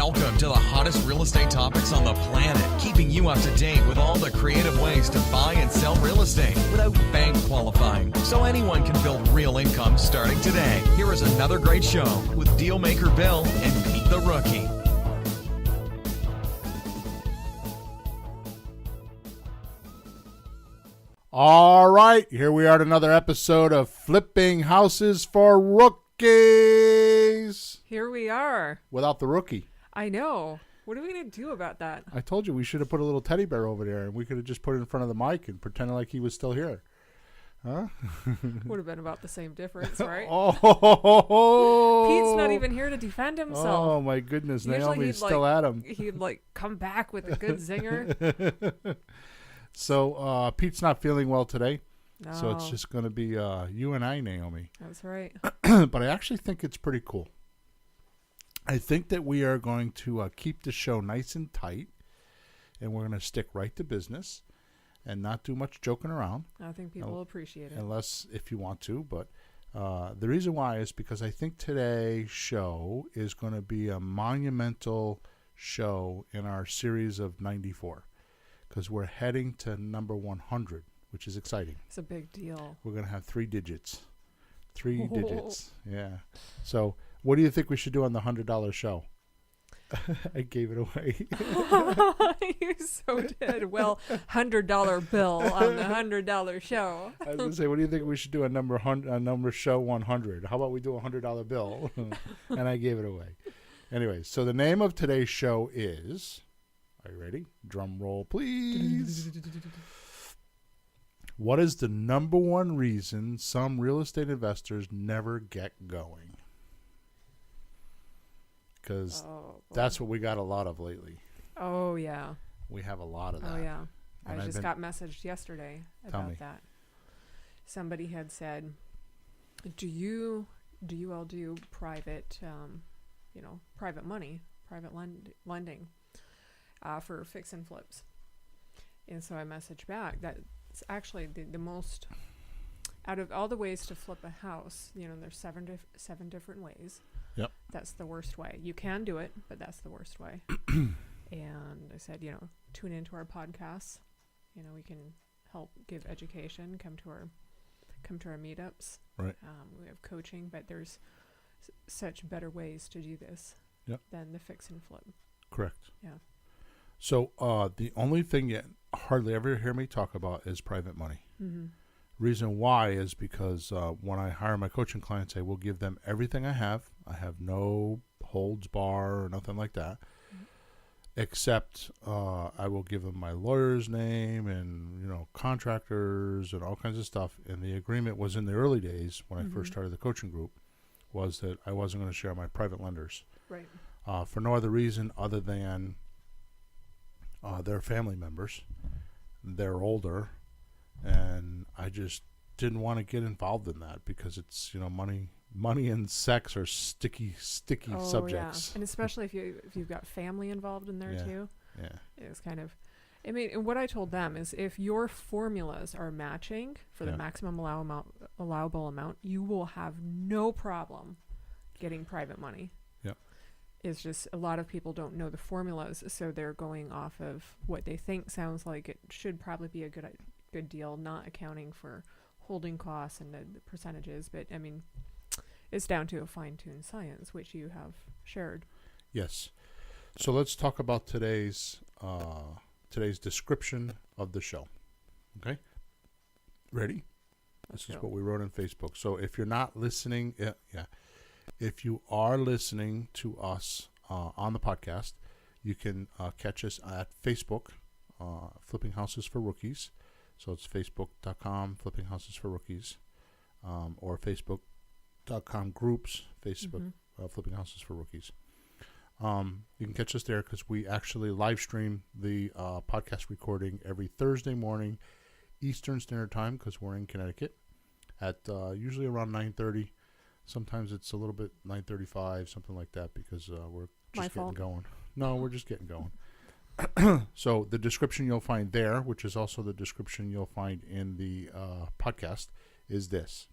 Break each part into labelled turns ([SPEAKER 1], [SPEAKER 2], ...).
[SPEAKER 1] Welcome to the hottest real estate topics on the planet, keeping you up to date with all the creative ways to buy and sell real estate without bank qualifying, so anyone can build real income starting today. Here is another great show with Dealmaker Bill and Pete the Rookie.
[SPEAKER 2] All right, here we are at another episode of Flipping Houses for Rookies.
[SPEAKER 3] Here we are.
[SPEAKER 2] Without the rookie.
[SPEAKER 3] I know. What are we going to do about that?
[SPEAKER 2] I told you we should have put a little teddy bear over there, and we could have just put it in front of the mic and pretended like he was still here. Huh?
[SPEAKER 3] Would have been about the same difference, right?
[SPEAKER 2] Oh,
[SPEAKER 3] Pete's not even here to defend himself.
[SPEAKER 2] Oh, my goodness.
[SPEAKER 3] Usually
[SPEAKER 2] Naomi's still at him.
[SPEAKER 3] He'd come back with a good zinger.
[SPEAKER 2] So Pete's not feeling well today.
[SPEAKER 3] No.
[SPEAKER 2] So it's just going to be you and I, Naomi.
[SPEAKER 3] That's right.
[SPEAKER 2] But I actually think it's pretty cool. I think that we are going to keep the show nice and tight, and we're going to stick right to business and not do much joking around.
[SPEAKER 3] I think people will appreciate it.
[SPEAKER 2] Unless if you want to. But the reason why is because I think today's show is going to be a monumental show in our series of 94. Because we're heading to number 100, which is exciting.
[SPEAKER 3] It's a big deal.
[SPEAKER 2] We're going to have 3 digits. 3 digits. Yeah. So what do you think we should do on the $100 show? I gave it away.
[SPEAKER 3] You so did. Well, $100 bill on the $100 show.
[SPEAKER 2] I was going to say, what do you think we should do on number show 100? How about we do a $100 bill? And I gave it away. Anyway, so the name of today's show is... Are you ready? Drum roll, please. What is the number one reason some real estate investors never get going? Because that's what we got a lot of lately.
[SPEAKER 3] Oh, yeah.
[SPEAKER 2] We have a lot of that.
[SPEAKER 3] Oh, yeah.
[SPEAKER 2] And
[SPEAKER 3] I just got messaged yesterday about that. Somebody had said, do you all do private, private money, private lending? For fix and flips. And so I messaged back that it's actually the most, out of all the ways to flip a house, there's seven different ways.
[SPEAKER 2] Yep.
[SPEAKER 3] That's the worst way. You can do it, but that's the worst way. And I said, tune into our podcasts. We can help give education, come to our meetups.
[SPEAKER 2] Right.
[SPEAKER 3] We have coaching, but there's such better ways to do this than the fix and flip.
[SPEAKER 2] Correct.
[SPEAKER 3] Yeah.
[SPEAKER 2] So the only thing you hardly ever hear me talk about is private money.
[SPEAKER 3] Mm-hmm.
[SPEAKER 2] Reason why is because when I hire my coaching clients, I will give them everything I have. I have no holds bar or nothing like that, except I will give them my lawyer's name and contractors and all kinds of stuff. And the agreement was in the early days when I first started the coaching group was that I wasn't going to share my private lenders.
[SPEAKER 3] Right.
[SPEAKER 2] For no other reason other than they're family members. They're older, and I just didn't want to get involved in that because it's money and sex are sticky subjects.
[SPEAKER 3] Yeah. And especially if you've got family involved in there too.
[SPEAKER 2] Yeah.
[SPEAKER 3] It's kind of, and what I told them is if your formulas are matching for the maximum allowable amount, you will have no problem getting private money. It's just a lot of people don't know the formulas, so they're going off of what they think sounds like it should probably be a good deal, not accounting for holding costs and the percentages. But it's down to a fine-tuned science, which you have shared.
[SPEAKER 2] Yes. So let's talk about today's description of the show. Okay. Ready? This is what we wrote on Facebook. So if you're not listening, if you are listening to us on the podcast, you can catch us at Facebook, Flipping Houses for Rookies. So it's facebook.com, Flipping Houses for Rookies, or facebook.com groups, Facebook, Flipping Houses for Rookies. You can catch us there because we actually live stream the podcast recording every Thursday morning, Eastern Standard Time, because we're in Connecticut, at usually around 9:30. Sometimes it's a little bit 9:35, something like that, because we're just getting going. No, we're just getting going. So the description you'll find there, which is also the description you'll find in the podcast, is this.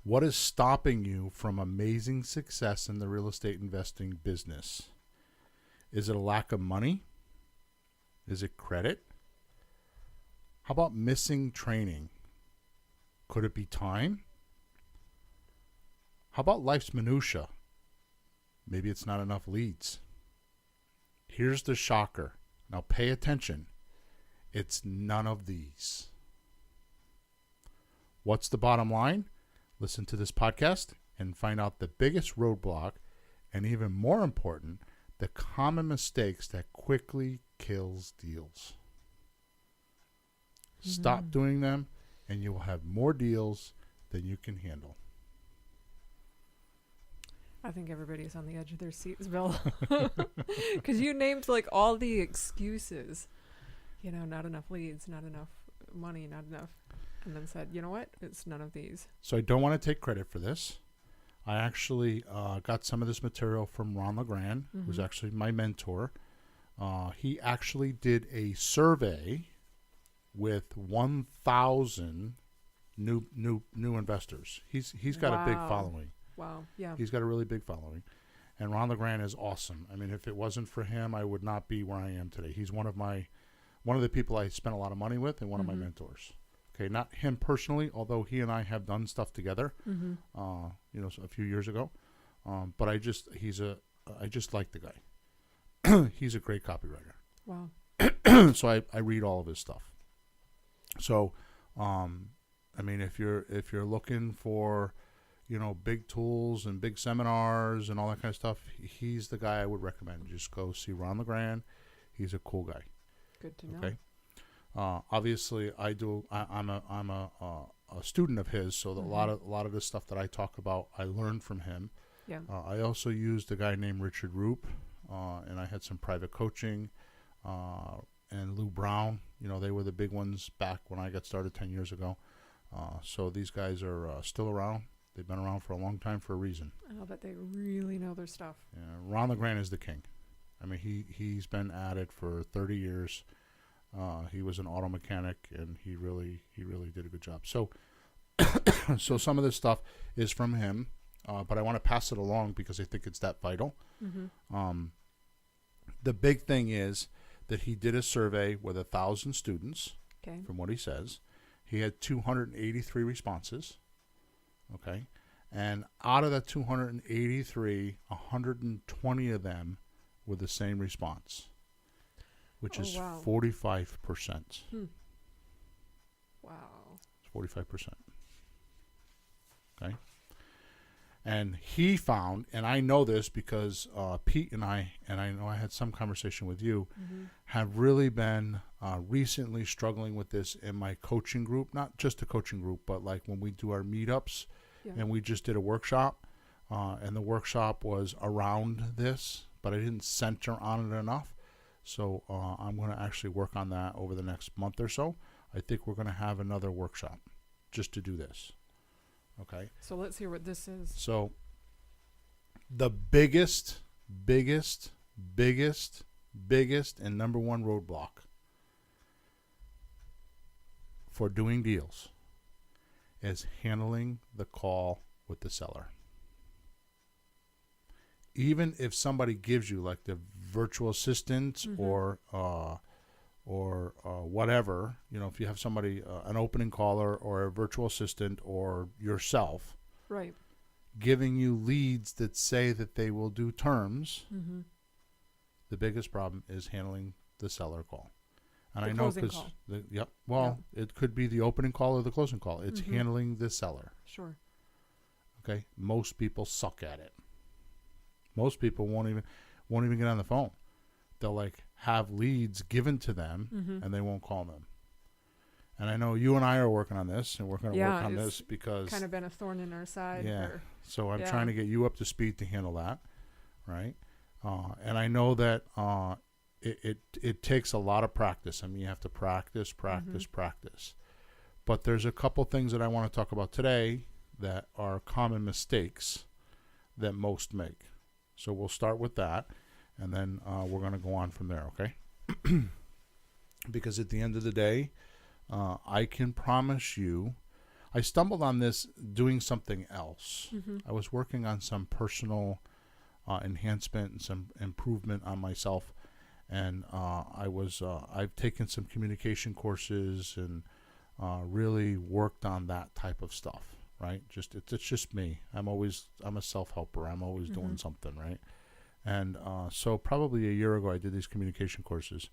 [SPEAKER 2] What is stopping you from amazing success in the real estate investing business? Is it a lack of money? Is it credit? How about missing training? Could it be time? How about life's minutia? Maybe it's not enough leads. Here's the shocker. Now pay attention. It's none of these. What's the bottom line? Listen to this podcast and find out the biggest roadblock, and even more important, the common mistakes that quickly kills deals. Stop doing them, and you will have more deals than you can handle.
[SPEAKER 3] I think everybody's on the edge of their seats, Bill. Because you named like all the excuses. You know, not enough leads, not enough money, not enough. And then said, you know what? It's none of these.
[SPEAKER 2] So I don't want to take credit for this. I actually got some of this material from Ron LeGrand, who's actually my mentor. He actually did a survey with 1,000 new investors. He's got a big following.
[SPEAKER 3] Wow. Yeah.
[SPEAKER 2] He's got a really big following. And Ron LeGrand is awesome. I mean, if it wasn't for him, I would not be where I am today. He's one of the people I spent a lot of money with and one of my mentors. Okay, not him personally, although he and I have done stuff together, a few years ago. But I just like the guy. He's a great copywriter.
[SPEAKER 3] Wow.
[SPEAKER 2] So I read all of his stuff. So, I mean, if you're looking for, big tools and big seminars and all that kind of stuff, he's the guy I would recommend. Just go see Ron LeGrand. He's a cool guy.
[SPEAKER 3] Good to know.
[SPEAKER 2] Okay. Obviously, I'm a student of his, so a lot of the stuff that I talk about, I learned from him.
[SPEAKER 3] Yeah.
[SPEAKER 2] I also used a guy named Richard Roop, and I had some private coaching, and Lou Brown. They were the big ones back when I got started 10 years ago. So these guys are still around. They've been around for a long time for a reason.
[SPEAKER 3] I bet they really know their stuff.
[SPEAKER 2] Yeah, Ron LeGrand is the king. I mean, he's been at it for 30 years. He was an auto mechanic, and he really did a good job. So, so some of this stuff is from him, but I want to pass it along because I think it's that vital. The big thing is that he did a survey with 1,000 students.
[SPEAKER 3] Okay.
[SPEAKER 2] From what he says, he had 283 responses. Okay, and out of that 283, 120 of them with the same response, which is 45%.
[SPEAKER 3] Wow.
[SPEAKER 2] It's 45%. Okay. And he found, and I know this because Pete and I know I had some conversation with you, have really been recently struggling with this in my coaching group. Not just a coaching group, but like when we do our meetups, and we just did a workshop, and the workshop was around this, but I didn't center on it enough. So I'm going to actually work on that over the next month or so. I think we're going to have another workshop just to do this. Okay.
[SPEAKER 3] So let's hear what this is.
[SPEAKER 2] So the biggest, and number one roadblock for doing deals is handling the call with the seller. Even if somebody gives you like the virtual assistant or whatever, if you have somebody, an opening caller or a virtual assistant or yourself,
[SPEAKER 3] right,
[SPEAKER 2] giving you leads that say that they will do terms, the biggest problem is handling the seller call. And
[SPEAKER 3] the
[SPEAKER 2] I know
[SPEAKER 3] because,
[SPEAKER 2] it could be the opening call or the closing call. It's handling the seller.
[SPEAKER 3] Sure.
[SPEAKER 2] Okay. Most people suck at it. Most people won't even get on the phone. They'll like have leads given to them and they won't call them. And I know you and I are working on this, and we're going to work on this because
[SPEAKER 3] kind of been a thorn in our side.
[SPEAKER 2] Yeah. So I'm trying to get you up to speed to handle that, right? And I know that it takes a lot of practice. I mean, you have to practice. But there's a couple things that I want to talk about today that are common mistakes that most make. So we'll start with that, and then we're going to go on from there, okay? Because at the end of the day, I can promise you, I stumbled on this doing something else.
[SPEAKER 3] Mm-hmm.
[SPEAKER 2] I was working on some personal enhancement and some improvement on myself, and I've taken some communication courses and really worked on that type of stuff. Right? It's just me. I'm a self-helper. I'm always doing something, right? And so probably a year ago, I did these communication courses,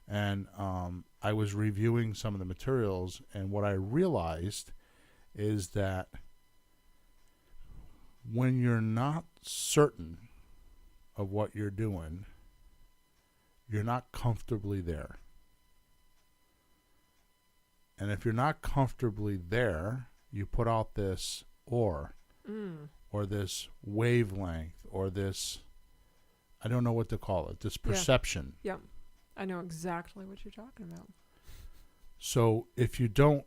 [SPEAKER 2] and I was reviewing some of the materials, and what I realized is that when you're not certain of what you're doing, you're not comfortably there. And if you're not comfortably there, you put out this or this wavelength, or this, I don't know what to call it, this perception.
[SPEAKER 3] Yeah. I know exactly what you're talking about.
[SPEAKER 2] So if you don't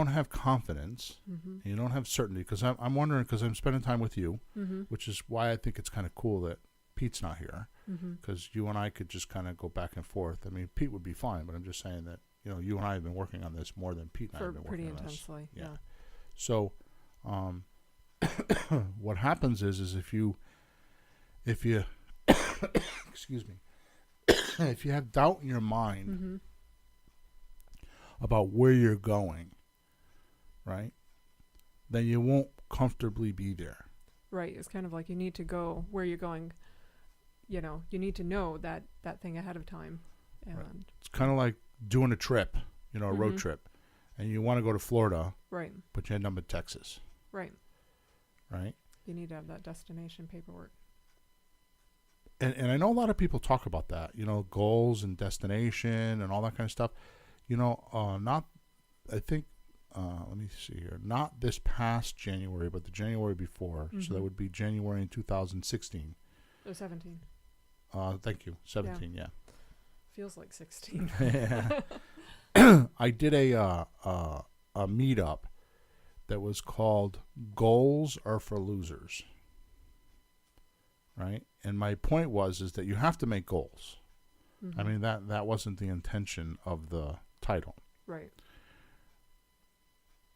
[SPEAKER 2] have confidence, and you don't have certainty, because I'm wondering, because I'm spending time with you, which is why I think it's kind of cool that Pete's not here, because you and I could just kind of go back and forth. I mean, Pete would be fine, but I'm just saying that, you and I have been working on this more than Pete and I have been working on this.
[SPEAKER 3] For pretty intensely, yeah.
[SPEAKER 2] So what happens is if you excuse me, if you have doubt in your mind about where you're going, right, then you won't comfortably be there.
[SPEAKER 3] Right. It's kind of like you need to go where you're going. You need to know that thing ahead of time. And
[SPEAKER 2] right. It's kind of like doing a trip, a road trip, and you want to go to Florida,
[SPEAKER 3] right?
[SPEAKER 2] But you end up in Texas,
[SPEAKER 3] right?
[SPEAKER 2] Right.
[SPEAKER 3] You need to have that destination paperwork.
[SPEAKER 2] And I know a lot of people talk about that, goals and destination and all that kind of stuff. Not, I think, let me see here, not this past January, but the January before. So that would be January in 2016.
[SPEAKER 3] Or 17.
[SPEAKER 2] Thank you. 17, yeah.
[SPEAKER 3] Feels like 16.
[SPEAKER 2] Yeah. I did a meetup that was called Goals Are for Losers. Right? And my point is that you have to make goals. I mean, that wasn't the intention of the title.
[SPEAKER 3] Right.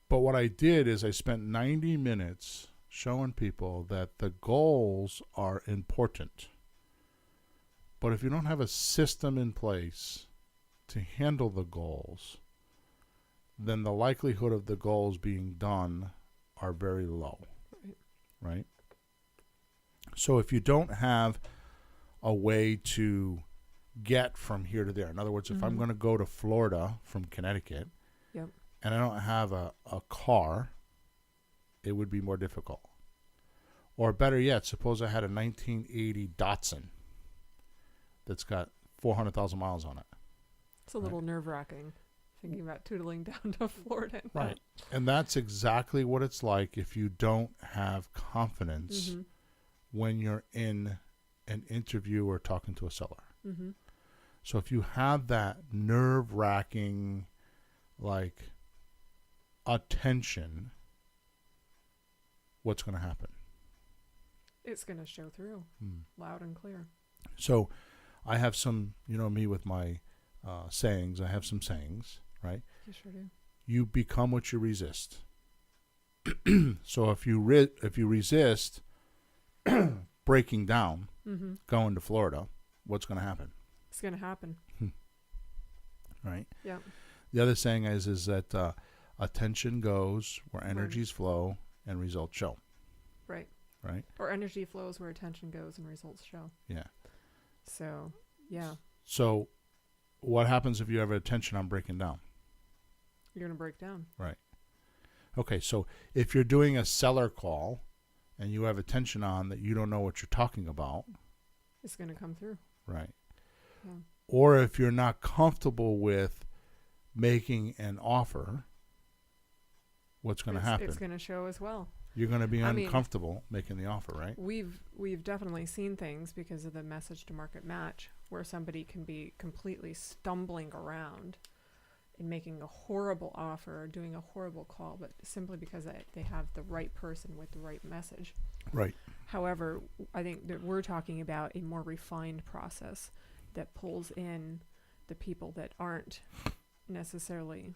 [SPEAKER 2] But what I did is I spent 90 minutes showing people that the goals are important. But if you don't have a system in place to handle the goals, then the likelihood of the goals being done are very low. Right? So if you don't have a way to get from here to there, in other words, if I'm going to go to Florida from Connecticut, and I don't have a car, it would be more difficult. Or better yet, suppose I had a 1980 Datsun that's got 400,000 miles on it.
[SPEAKER 3] It's a little nerve-wracking thinking about tootling down to Florida.
[SPEAKER 2] Right. And that's exactly what it's like if you don't have confidence when you're in an interview or talking to a seller. So if you have that nerve-wracking, like, attention, what's going to happen?
[SPEAKER 3] It's going to show through loud and clear. So
[SPEAKER 2] I have some, me with my sayings. I have some sayings, right?
[SPEAKER 3] You sure do.
[SPEAKER 2] You become what you resist. So if you resist breaking down, going to Florida, what's going to happen?
[SPEAKER 3] It's going to happen.
[SPEAKER 2] Right?
[SPEAKER 3] Yeah.
[SPEAKER 2] The other saying is that attention goes where energies flow and results show.
[SPEAKER 3] Right.
[SPEAKER 2] Right?
[SPEAKER 3] Or energy flows where attention goes and results show.
[SPEAKER 2] Yeah.
[SPEAKER 3] So, yeah.
[SPEAKER 2] So what happens if you have attention on breaking down?
[SPEAKER 3] You're going to break down.
[SPEAKER 2] Right. Okay, so if you're doing a seller call and you have attention on that you don't know what you're talking about,
[SPEAKER 3] it's going to come through.
[SPEAKER 2] Right.
[SPEAKER 3] Yeah.
[SPEAKER 2] Or if you're not comfortable with making an offer, what's going to happen?
[SPEAKER 3] It's going to show as well.
[SPEAKER 2] You're going to be uncomfortable making the offer, right?
[SPEAKER 3] We've definitely seen things because of the message to market match where somebody can be completely stumbling around and making a horrible offer or doing a horrible call, but simply because they have the right person with the right message.
[SPEAKER 2] Right.
[SPEAKER 3] However, I think that we're talking about a more refined process that pulls in the people that aren't necessarily,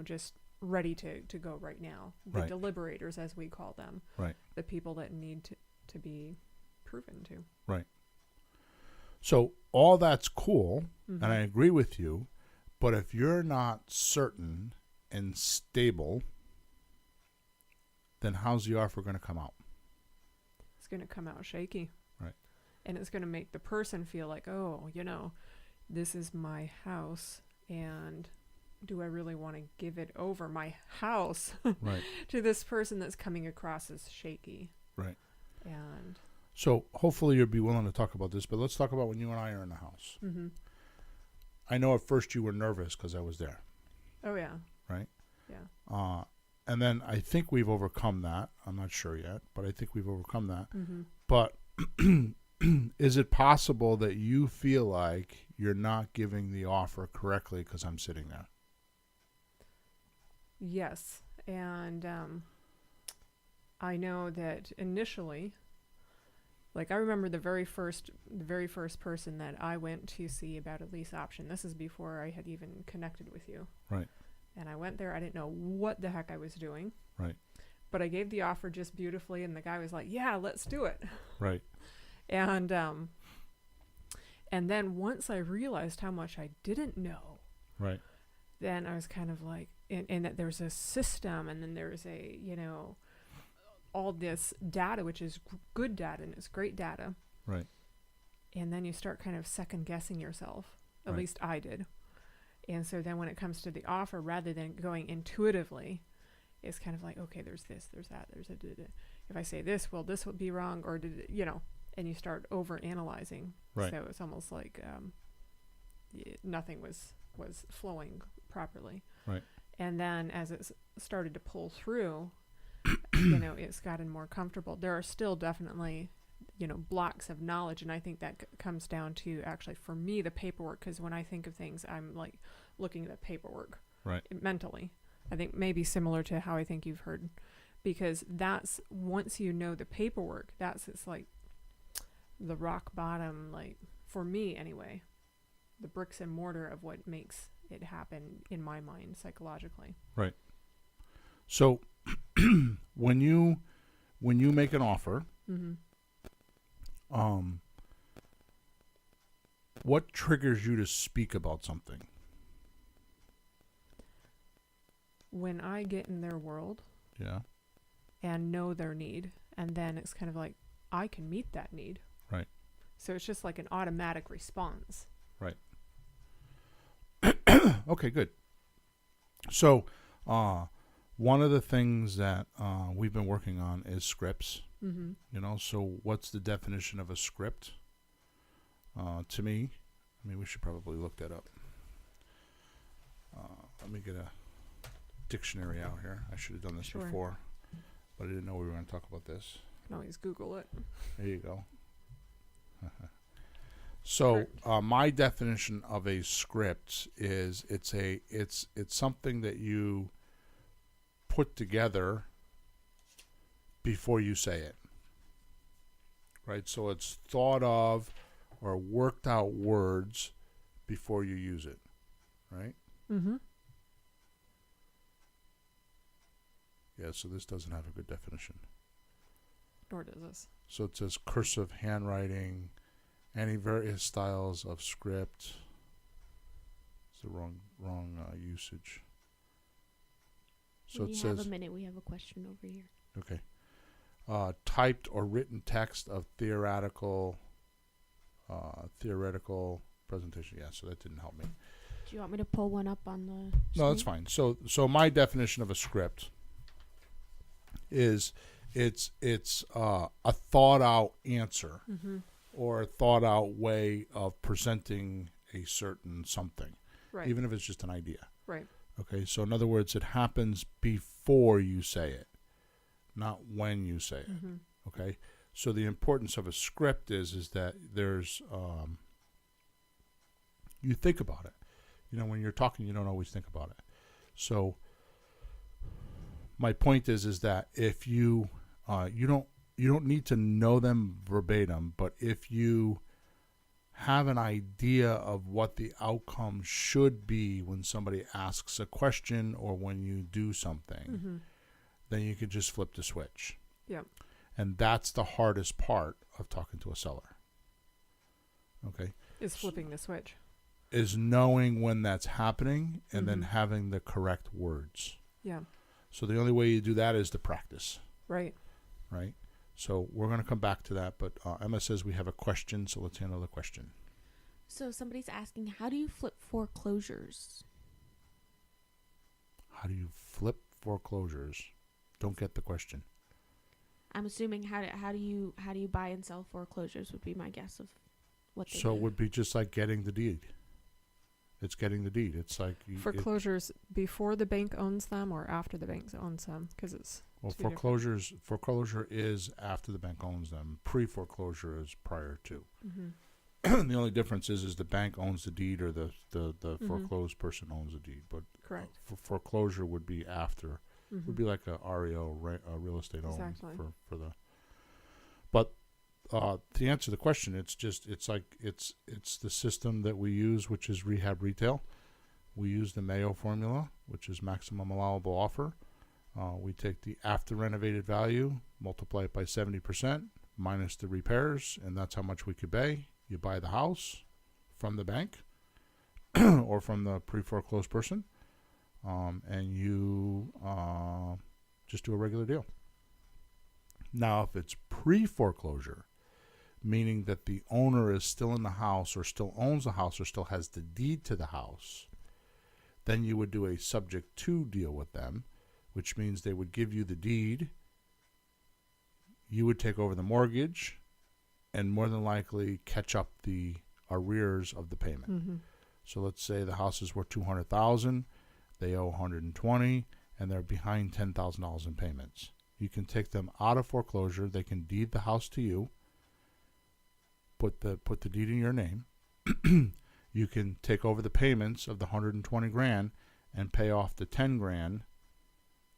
[SPEAKER 3] just ready to go right now. The
[SPEAKER 2] Right.
[SPEAKER 3] deliberators, as we call them.
[SPEAKER 2] Right.
[SPEAKER 3] The people that need to be proven to.
[SPEAKER 2] Right. So all that's cool,
[SPEAKER 3] Mm-hmm.
[SPEAKER 2] and I agree with you, but if you're not certain and stable, then how's the offer going to come out?
[SPEAKER 3] It's going to come out shaky.
[SPEAKER 2] Right.
[SPEAKER 3] And it's going to make the person feel like, oh, this is my house, and do I really want to give it over, my house,
[SPEAKER 2] Right.
[SPEAKER 3] to this person that's coming across as shaky?
[SPEAKER 2] Right.
[SPEAKER 3] And
[SPEAKER 2] So hopefully you'll be willing to talk about this, but let's talk about when you and I are in the house.
[SPEAKER 3] mm-hmm.
[SPEAKER 2] I know at first you were nervous because I was there,
[SPEAKER 3] Oh yeah.
[SPEAKER 2] right?
[SPEAKER 3] Yeah.
[SPEAKER 2] And then I think we've overcome that. I'm not sure yet, but I think we've overcome that.
[SPEAKER 3] Mm-hmm.
[SPEAKER 2] But is it possible that you feel like you're not giving the offer correctly because I'm sitting there?
[SPEAKER 3] Yes. And I know that initially, like I remember the very first person that I went to see about a lease option. This is before I had even connected with you.
[SPEAKER 2] Right.
[SPEAKER 3] And I went there. I didn't know what the heck I was doing.
[SPEAKER 2] Right.
[SPEAKER 3] But I gave the offer just beautifully, and the guy was like, "Yeah, let's do it."
[SPEAKER 2] Right.
[SPEAKER 3] And then once I realized how much I didn't know,
[SPEAKER 2] Right.
[SPEAKER 3] then I was kind of like, and that there's a system, and then there's a, all this data, which is good data, and it's great data.
[SPEAKER 2] Right.
[SPEAKER 3] And then you start kind of second guessing yourself. At
[SPEAKER 2] Right.
[SPEAKER 3] least I did. And so then when it comes to the offer, rather than going intuitively, it's kind of like, okay, there's this, there's that, there's a, if I say this, will this will be wrong, or and you start over analyzing.
[SPEAKER 2] Right.
[SPEAKER 3] So it's almost like nothing was flowing properly.
[SPEAKER 2] Right.
[SPEAKER 3] And then as it started to pull through, it's gotten more comfortable. There are still definitely, blocks of knowledge. And I think that comes down to actually, for me, the paperwork. Because when I think of things, I'm like looking at the paperwork.
[SPEAKER 2] Right.
[SPEAKER 3] Mentally. I think maybe similar to how I think you've heard. Because that's, once you know the paperwork, it's like the rock bottom, like, for me anyway, the bricks and mortar of what makes it happen in my mind psychologically.
[SPEAKER 2] Right. So when you make an offer,
[SPEAKER 3] Mm-hmm.
[SPEAKER 2] What triggers you to speak about something?
[SPEAKER 3] When I get in their world
[SPEAKER 2] Yeah.
[SPEAKER 3] and know their need, and then it's kind of like, I can meet that need.
[SPEAKER 2] Right.
[SPEAKER 3] So it's just like an automatic response.
[SPEAKER 2] Right. Okay, good. So, one of the things that we've been working on is scripts.
[SPEAKER 3] Mm-hmm.
[SPEAKER 2] So what's the definition of a script? To me, we should probably look that up. Let me get a dictionary out here. I should have done this
[SPEAKER 3] Sure.
[SPEAKER 2] before, but I didn't know we were going to talk about this.
[SPEAKER 3] You can always Google it.
[SPEAKER 2] There you go. So my definition of a script is it's something that you put together before you say it. Right? So it's thought of or worked out words before you use it. Right?
[SPEAKER 3] Mm-hmm.
[SPEAKER 2] Yeah, so this doesn't have a good definition.
[SPEAKER 3] Nor does this.
[SPEAKER 2] So it says cursive handwriting, any various styles of script. It's the wrong usage. So
[SPEAKER 4] When
[SPEAKER 2] it
[SPEAKER 4] you
[SPEAKER 2] says,
[SPEAKER 4] have a minute, we have a question over here.
[SPEAKER 2] okay, typed or written text of theoretical presentation. Yeah, so that didn't help me.
[SPEAKER 4] Do you want me to pull one up on the
[SPEAKER 2] No, that's
[SPEAKER 4] screen?
[SPEAKER 2] fine. So my definition of a script is it's a thought out answer.
[SPEAKER 3] Mm-hmm.
[SPEAKER 2] Or a thought out way of presenting a certain something,
[SPEAKER 3] Right.
[SPEAKER 2] even if it's just an idea.
[SPEAKER 3] Right.
[SPEAKER 2] Okay, so in other words, it happens before you say it, not when you say it.
[SPEAKER 3] Mm-hmm.
[SPEAKER 2] Okay, so the importance of a script is that there's you think about it. When you're talking, you don't always think about it. So my point is that if you you don't need to know them verbatim, but if you have an idea of what the outcome should be when somebody asks a question or when you do something, then you could just flip the switch.
[SPEAKER 3] Yep.
[SPEAKER 2] And that's the hardest part of talking to a seller. Okay?
[SPEAKER 3] Is flipping the switch.
[SPEAKER 2] Is knowing when that's happening and then having the correct words.
[SPEAKER 3] Yeah.
[SPEAKER 2] So the only way you do that is to practice.
[SPEAKER 3] Right.
[SPEAKER 2] Right? So we're going to come back to that, but Emma says we have a question, so let's handle the question.
[SPEAKER 4] So somebody's asking, how do you flip foreclosures?
[SPEAKER 2] How do you flip foreclosures? Don't get the question.
[SPEAKER 4] I'm assuming how do you buy and sell foreclosures would be my guess of what they
[SPEAKER 2] So
[SPEAKER 4] do.
[SPEAKER 2] it would be just like getting the deed. It's getting the deed. It's like
[SPEAKER 3] Foreclosures before the bank owns them or after the bank owns them? Because it's two different.
[SPEAKER 2] Foreclosure is after the bank owns them. Pre-foreclosure is prior to. The only difference is the bank owns the deed or the foreclosed person owns the deed. But
[SPEAKER 3] Correct.
[SPEAKER 2] Foreclosure would be after. Would be like a REO, a real estate
[SPEAKER 3] Exactly.
[SPEAKER 2] owned for the. But to answer the question, it's the system that we use, which is rehab retail. We use the Mayo formula, which is maximum allowable offer. We take the after renovated value, multiply it by 70%, minus the repairs, and that's how much we could pay. You buy the house from the bank or from the pre-foreclosed person, and you just do a regular deal. Now, if it's pre-foreclosure, meaning that the owner is still in the house or still owns the house or still has the deed to the house, then you would do a subject to deal with them, which means they would give you the deed, you would take over the mortgage, and more than likely catch up the arrears of the payment. So let's say the house is worth $200,000, they owe $120,000, and they're behind $10,000 in payments. You can take them out of foreclosure. They can deed the house to you. Put the deed in your name. You can take over the payments of the $120,000 and pay off the $10,000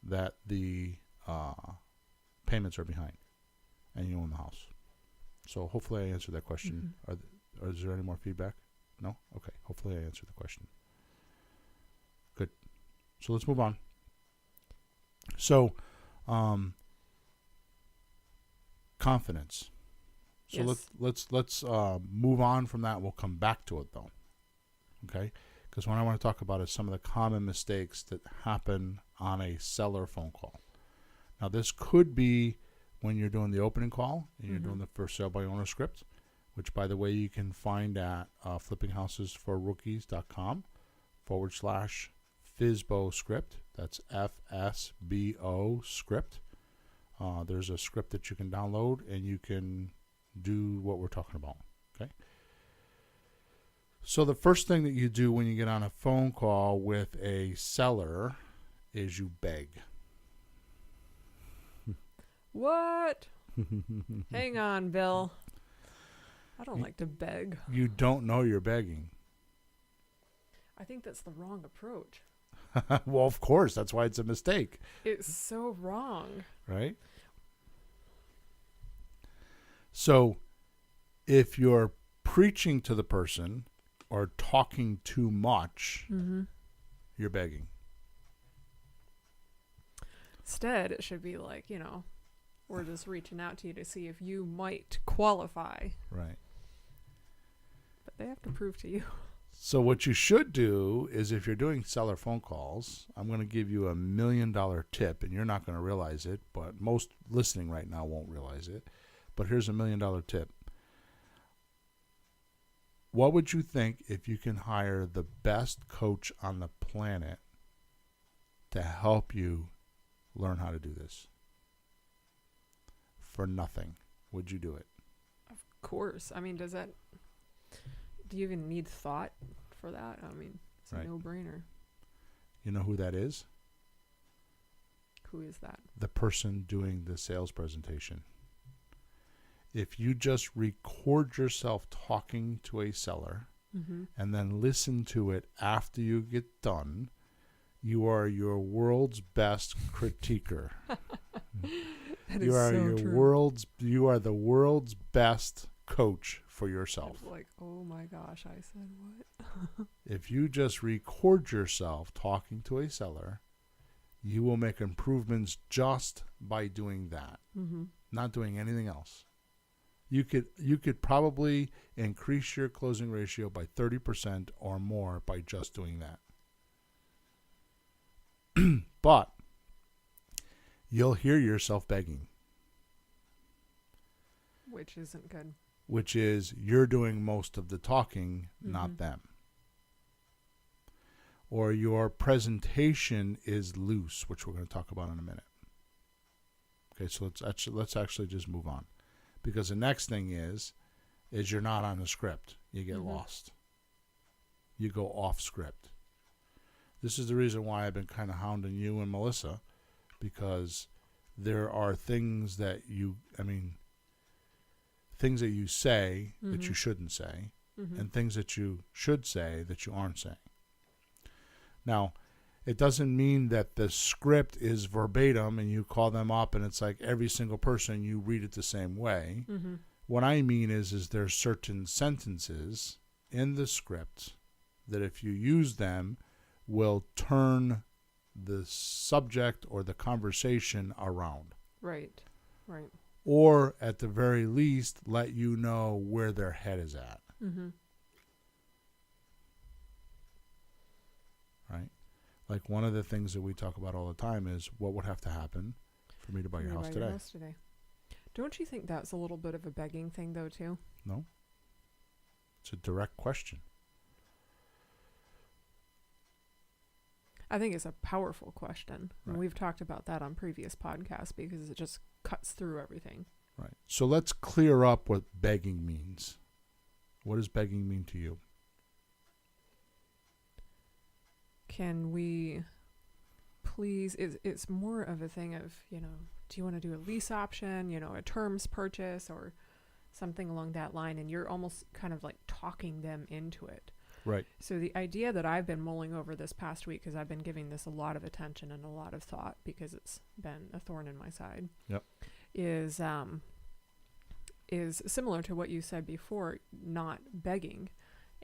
[SPEAKER 2] that the payments are behind, and you own the house. So hopefully I answered that question. Is there any more feedback? No? Okay. Hopefully I answered the question. Good. So let's move on. So, confidence. So
[SPEAKER 3] Yes.
[SPEAKER 2] let's move on from that. We'll come back to it though. Okay? Because what I want to talk about is some of the common mistakes that happen on a seller phone call. Now this could be when you're doing the opening call and you're doing the first sale by owner script, which by the way you can find at flippinghousesforrookies.com/FSBO script. That's FSBO script. There's a script that you can download and you can do what we're talking about. Okay. So the first thing that you do when you get on a phone call with a seller is you beg.
[SPEAKER 3] What? Hang on, Bill. I don't like to beg.
[SPEAKER 2] You don't know you're begging.
[SPEAKER 3] I think that's the wrong approach.
[SPEAKER 2] Well, of course. That's why it's a mistake.
[SPEAKER 3] It's so wrong.
[SPEAKER 2] Right? So if you're preaching to the person or talking too much, you're begging.
[SPEAKER 3] Instead, it should be like, we're just reaching out to you to see if you might qualify.
[SPEAKER 2] Right.
[SPEAKER 3] But they have to prove to you.
[SPEAKER 2] So what you should do is if you're doing seller phone calls, I'm going to give you $1 million tip, and you're not going to realize it, but most listening right now won't realize it. But here's $1 million tip. What would you think if you can hire the best coach on the planet to help you learn how to do this? For nothing. Would you do it?
[SPEAKER 3] Of course. I mean, do you even need thought for that? I mean, it's a no-brainer.
[SPEAKER 2] You know who that is?
[SPEAKER 3] Who is that?
[SPEAKER 2] The person doing the sales presentation. If you just record yourself talking to a seller and then listen to it after you get done, you are your world's best critiquer.
[SPEAKER 3] That
[SPEAKER 2] You
[SPEAKER 3] is
[SPEAKER 2] are
[SPEAKER 3] so
[SPEAKER 2] your
[SPEAKER 3] true.
[SPEAKER 2] you are the world's best coach for yourself.
[SPEAKER 3] It's like, oh my gosh, I said what?
[SPEAKER 2] If you just record yourself talking to a seller, you will make improvements just by doing that, not doing anything else. You could probably increase your closing ratio by 30% or more by just doing that. But you'll hear yourself begging,
[SPEAKER 3] Which isn't good.
[SPEAKER 2] which is you're doing most of the talking, not them. Or your presentation is loose, which we're going to talk about in a minute. Okay, so let's actually just move on. Because the next thing is you're not on the script. You get lost. You go off script. This is the reason why I've been kind of hounding you and Melissa, because there are things that things that you say that you shouldn't say, and things that you should say that you aren't saying. Now, it doesn't mean that the script is verbatim and you call them up and it's like every single person you read it the same way. What I mean is there's certain sentences in the script that if you use them will turn the subject or the conversation around.
[SPEAKER 3] Right.
[SPEAKER 2] Or at the very least, let you know where their head is at. Right? Like one of the things that we talk about all the time is what would have to happen for me to buy your house today.
[SPEAKER 3] Don't you think that's a little bit of a begging thing, though, too?
[SPEAKER 2] No. It's a direct question.
[SPEAKER 3] I think it's a powerful question.
[SPEAKER 2] Right.
[SPEAKER 3] And we've talked about that on previous podcasts because it just cuts through everything.
[SPEAKER 2] Right. So let's clear up what begging means. What does begging mean to you?
[SPEAKER 3] Can we please, it's more of a thing of, do you want to do a lease option, a terms purchase or something along that line, and you're almost kind of like talking them into it.
[SPEAKER 2] Right.
[SPEAKER 3] So the idea that I've been mulling over this past week, because I've been giving this a lot of attention and a lot of thought because it's been a thorn in my side, is similar to what you said before, not begging,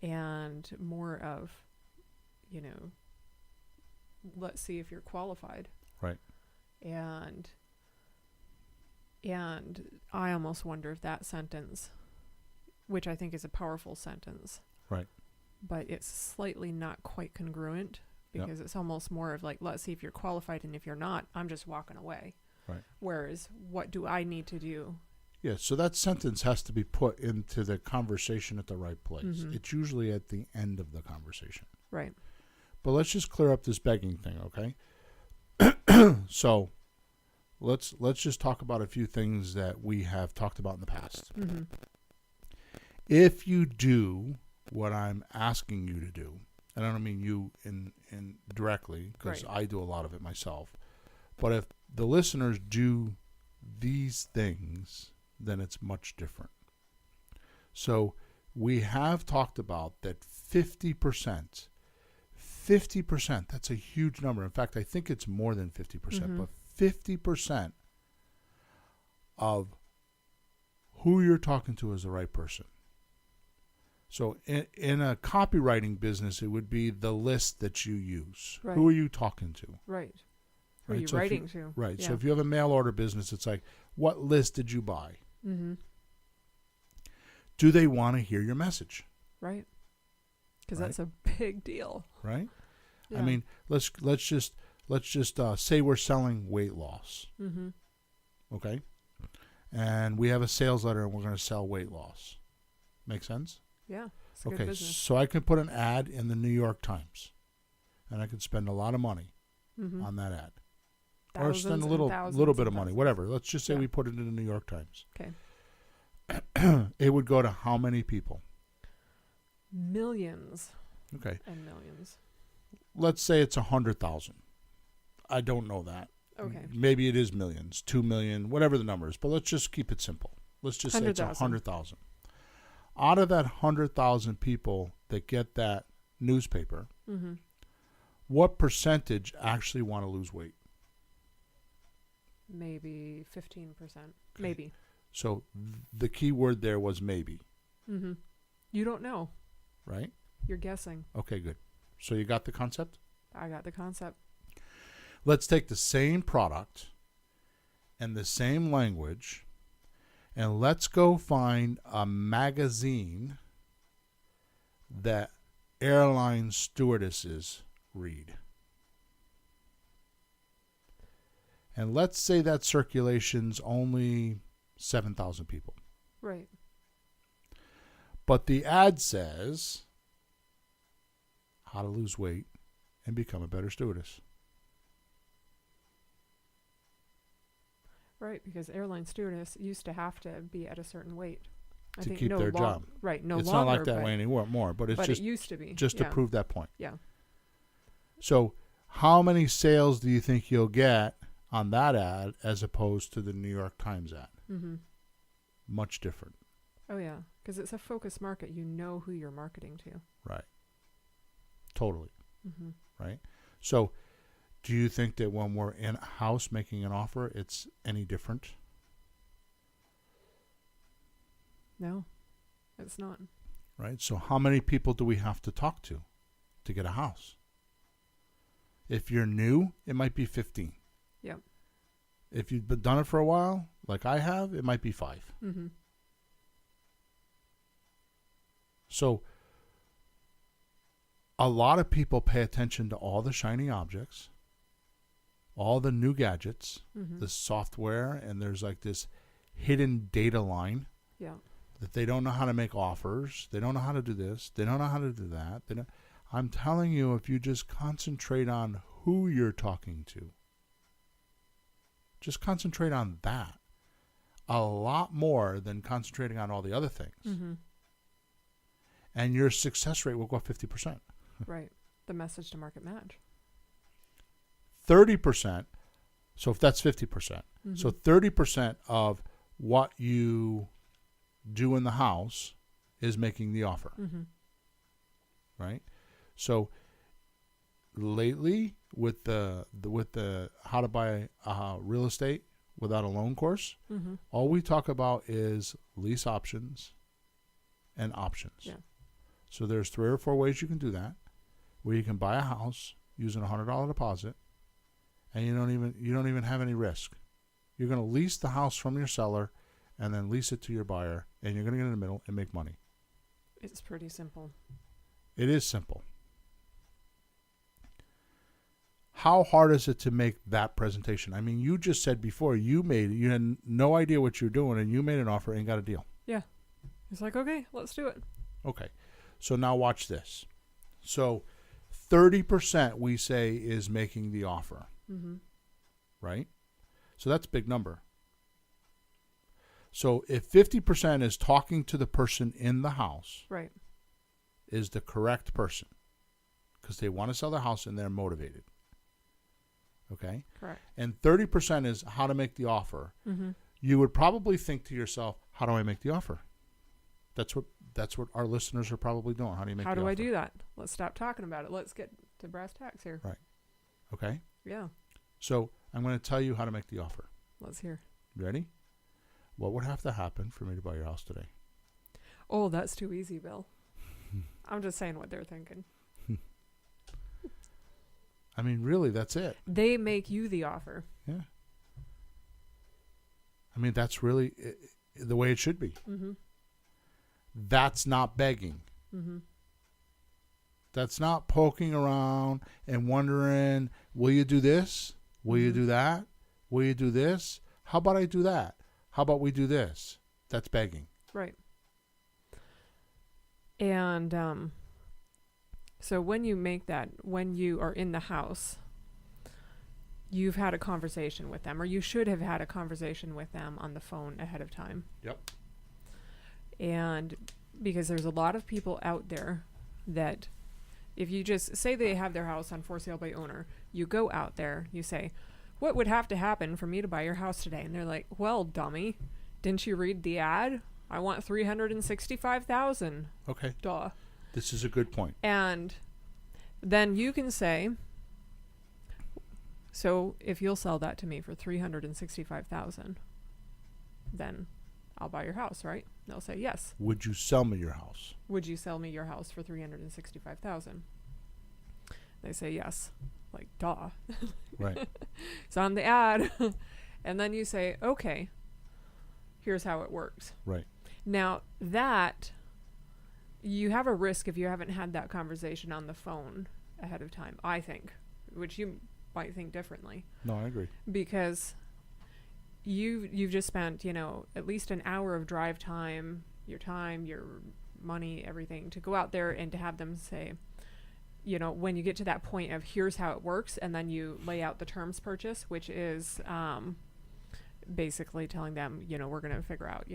[SPEAKER 3] and more of, let's see if you're qualified.
[SPEAKER 2] Right.
[SPEAKER 3] And I almost wonder if that sentence, which I think is a powerful sentence.
[SPEAKER 2] Right.
[SPEAKER 3] But it's slightly not quite congruent because it's almost more of like, let's see if you're qualified, and if you're not, I'm just walking away.
[SPEAKER 2] Right.
[SPEAKER 3] Whereas what do I need to do?
[SPEAKER 2] Yeah, so that sentence has to be put into the conversation at the right place. It's usually at the end of the conversation.
[SPEAKER 3] Right.
[SPEAKER 2] But let's just clear up this begging thing, okay? So let's just talk about a few things that we have talked about in the past. If you do what I'm asking you to do, and I don't mean you in directly, because I do a lot of it myself, but if the listeners do these things, then it's much different. So we have talked about that 50%, that's a huge number. In fact, I think it's more than 50%, but 50% of who you're talking to is the right person. So in a copywriting business, it would be the list that you use.
[SPEAKER 3] Right.
[SPEAKER 2] Who are you talking to?
[SPEAKER 3] Right. Who are you
[SPEAKER 2] So
[SPEAKER 3] writing to?
[SPEAKER 2] Right.
[SPEAKER 3] Yeah.
[SPEAKER 2] So if you have a mail order business, it's like, what list did you buy? Do they want to hear your message?
[SPEAKER 3] Right. Because
[SPEAKER 2] Right.
[SPEAKER 3] that's a big deal.
[SPEAKER 2] Right.
[SPEAKER 3] Yeah.
[SPEAKER 2] I mean, let's just say we're selling weight loss. Okay. And we have a sales letter and we're going to sell weight loss. Make sense?
[SPEAKER 3] Yeah. It's a good
[SPEAKER 2] Okay.
[SPEAKER 3] business.
[SPEAKER 2] So I can put an ad in the New York Times, and I can spend a lot of money on that ad. Or spend a little bit of money, whatever. Let's just say we put it in the New York Times.
[SPEAKER 3] Okay.
[SPEAKER 2] It would go to how many people?
[SPEAKER 3] Millions
[SPEAKER 2] Okay.
[SPEAKER 3] and millions.
[SPEAKER 2] Let's say it's 100,000. I don't know that.
[SPEAKER 3] Okay.
[SPEAKER 2] Maybe it is millions, 2 million, whatever the number is. But let's just keep it simple. Let's just say it's 100,000. Out of that 100,000 people that get that newspaper, what percentage actually want to lose weight?
[SPEAKER 3] Maybe 15%. Maybe.
[SPEAKER 2] So the key word there was maybe,
[SPEAKER 3] Mm-hmm. You don't know.
[SPEAKER 2] right?
[SPEAKER 3] You're guessing.
[SPEAKER 2] Okay, good. So you got the concept?
[SPEAKER 3] I got the concept.
[SPEAKER 2] Let's take the same product and the same language, and let's go find a magazine that airline stewardesses read. And let's say that circulation's only 7,000 people.
[SPEAKER 3] Right.
[SPEAKER 2] But the ad says how to lose weight and become a better stewardess.
[SPEAKER 3] Right, because airline stewardess used to have to be at a certain weight. I
[SPEAKER 2] To
[SPEAKER 3] think
[SPEAKER 2] keep
[SPEAKER 3] no
[SPEAKER 2] their
[SPEAKER 3] long-
[SPEAKER 2] job.
[SPEAKER 3] Right, no
[SPEAKER 2] It's
[SPEAKER 3] longer.
[SPEAKER 2] not like that
[SPEAKER 3] but,
[SPEAKER 2] way anymore, but it's
[SPEAKER 3] but
[SPEAKER 2] just
[SPEAKER 3] it used to be.
[SPEAKER 2] to
[SPEAKER 3] yeah.
[SPEAKER 2] prove that point.
[SPEAKER 3] Yeah.
[SPEAKER 2] So how many sales do you think you'll get on that ad as opposed to the New York Times ad?
[SPEAKER 3] Mm-hmm.
[SPEAKER 2] Much different.
[SPEAKER 3] Oh, yeah, because it's a focus market. You know who you're marketing to.
[SPEAKER 2] Right. Totally.
[SPEAKER 3] Mm-hmm.
[SPEAKER 2] Right. So do you think that when we're in a house making an offer, it's any different?
[SPEAKER 3] No, it's not.
[SPEAKER 2] Right. So how many people do we have to talk to get a house? If you're new, it might be 15.
[SPEAKER 3] Yep.
[SPEAKER 2] If you've done it for a while, like I have, it might be 5.
[SPEAKER 3] Mm-hmm.
[SPEAKER 2] So a lot of people pay attention to all the shiny objects, all the new gadgets,
[SPEAKER 3] Mm-hmm.
[SPEAKER 2] the software, and there's like this hidden data line
[SPEAKER 3] Yeah.
[SPEAKER 2] that they don't know how to make offers. They don't know how to do this. They don't know how to do that. I'm telling you, if you just concentrate on who you're talking to, just concentrate on that a lot more than concentrating on all the other things.
[SPEAKER 3] Mm-hmm.
[SPEAKER 2] And your success rate will go up 50%.
[SPEAKER 3] Right. The message to market match.
[SPEAKER 2] 30%. So if that's 50%.
[SPEAKER 3] Mm-hmm.
[SPEAKER 2] So 30% of what you do in the house is making the offer.
[SPEAKER 3] Mm-hmm.
[SPEAKER 2] Right? So lately with the how to buy real estate without a loan course,
[SPEAKER 3] Mm-hmm.
[SPEAKER 2] all we talk about is lease options and options.
[SPEAKER 3] Yeah.
[SPEAKER 2] So there's 3 or 4 ways you can do that, where you can buy a house using a $100 deposit, and you don't even have any risk. You're going to lease the house from your seller, and then lease it to your buyer, and you're going to get in the middle and make money.
[SPEAKER 3] It's pretty simple.
[SPEAKER 2] It is simple. How hard is it to make that presentation? I mean, you just said before you had no idea what you're doing, and you made an offer and got a deal.
[SPEAKER 3] Yeah. It's like, okay, let's do it.
[SPEAKER 2] Okay. So now watch this. So 30% we say is making the offer,
[SPEAKER 3] Mm-hmm.
[SPEAKER 2] right? So that's a big number. So if 50% is talking to the person in the house,
[SPEAKER 3] Right.
[SPEAKER 2] is the correct person, because they want to sell their house and they're motivated. Okay?
[SPEAKER 3] Correct.
[SPEAKER 2] And 30% is how to make the offer.
[SPEAKER 3] Mm-hmm.
[SPEAKER 2] You would probably think to yourself, how do I make the offer? That's what our listeners are probably doing. How do you make
[SPEAKER 3] How
[SPEAKER 2] the
[SPEAKER 3] do
[SPEAKER 2] offer?
[SPEAKER 3] I do that? Let's stop talking about it. Let's get to brass tacks here.
[SPEAKER 2] Right. Okay?
[SPEAKER 3] Yeah.
[SPEAKER 2] So I'm going to tell you how to make the offer.
[SPEAKER 3] Let's hear.
[SPEAKER 2] Ready? What would have to happen for me to buy your house today?
[SPEAKER 3] Oh, that's too easy, Bill. I'm just saying what they're thinking.
[SPEAKER 2] I mean, really, that's it.
[SPEAKER 3] They make you the offer.
[SPEAKER 2] Yeah. I mean, that's really the way it should be.
[SPEAKER 3] Mm-hmm.
[SPEAKER 2] That's not begging.
[SPEAKER 3] Mm-hmm.
[SPEAKER 2] That's not poking around and wondering, will you do this? Will you do that? Will you do this? How about I do that? How about we do this? That's begging.
[SPEAKER 3] Right. And so when you make that, when you are in the house, you've had a conversation with them, or you should have had a conversation with them on the phone ahead of time.
[SPEAKER 2] Yep.
[SPEAKER 3] And because there's a lot of people out there that if you just say they have their house on for sale by owner, you go out there, you say, what would have to happen for me to buy your house today? And they're like, well, dummy, didn't you read the ad? I want $365,000.
[SPEAKER 2] Okay.
[SPEAKER 3] Duh.
[SPEAKER 2] This is a good point.
[SPEAKER 3] And then you can say, so if you'll sell that to me for $365,000, then I'll buy your house, right? They'll say yes.
[SPEAKER 2] Would you sell me your house?
[SPEAKER 3] Would you sell me your house for $365,000? They say yes. Like, duh.
[SPEAKER 2] Right.
[SPEAKER 3] It's on the ad. And then you say, okay, here's how it works.
[SPEAKER 2] Right.
[SPEAKER 3] Now, that, you have a risk if you haven't had that conversation on the phone ahead of time, I think, which you might think differently.
[SPEAKER 2] No, I agree.
[SPEAKER 3] Because you've just spent, at least an hour of drive time, your money, everything, to go out there and to have them say, when you get to that point of here's how it works, and then you lay out the terms purchase, which is basically telling them, we're going to figure out,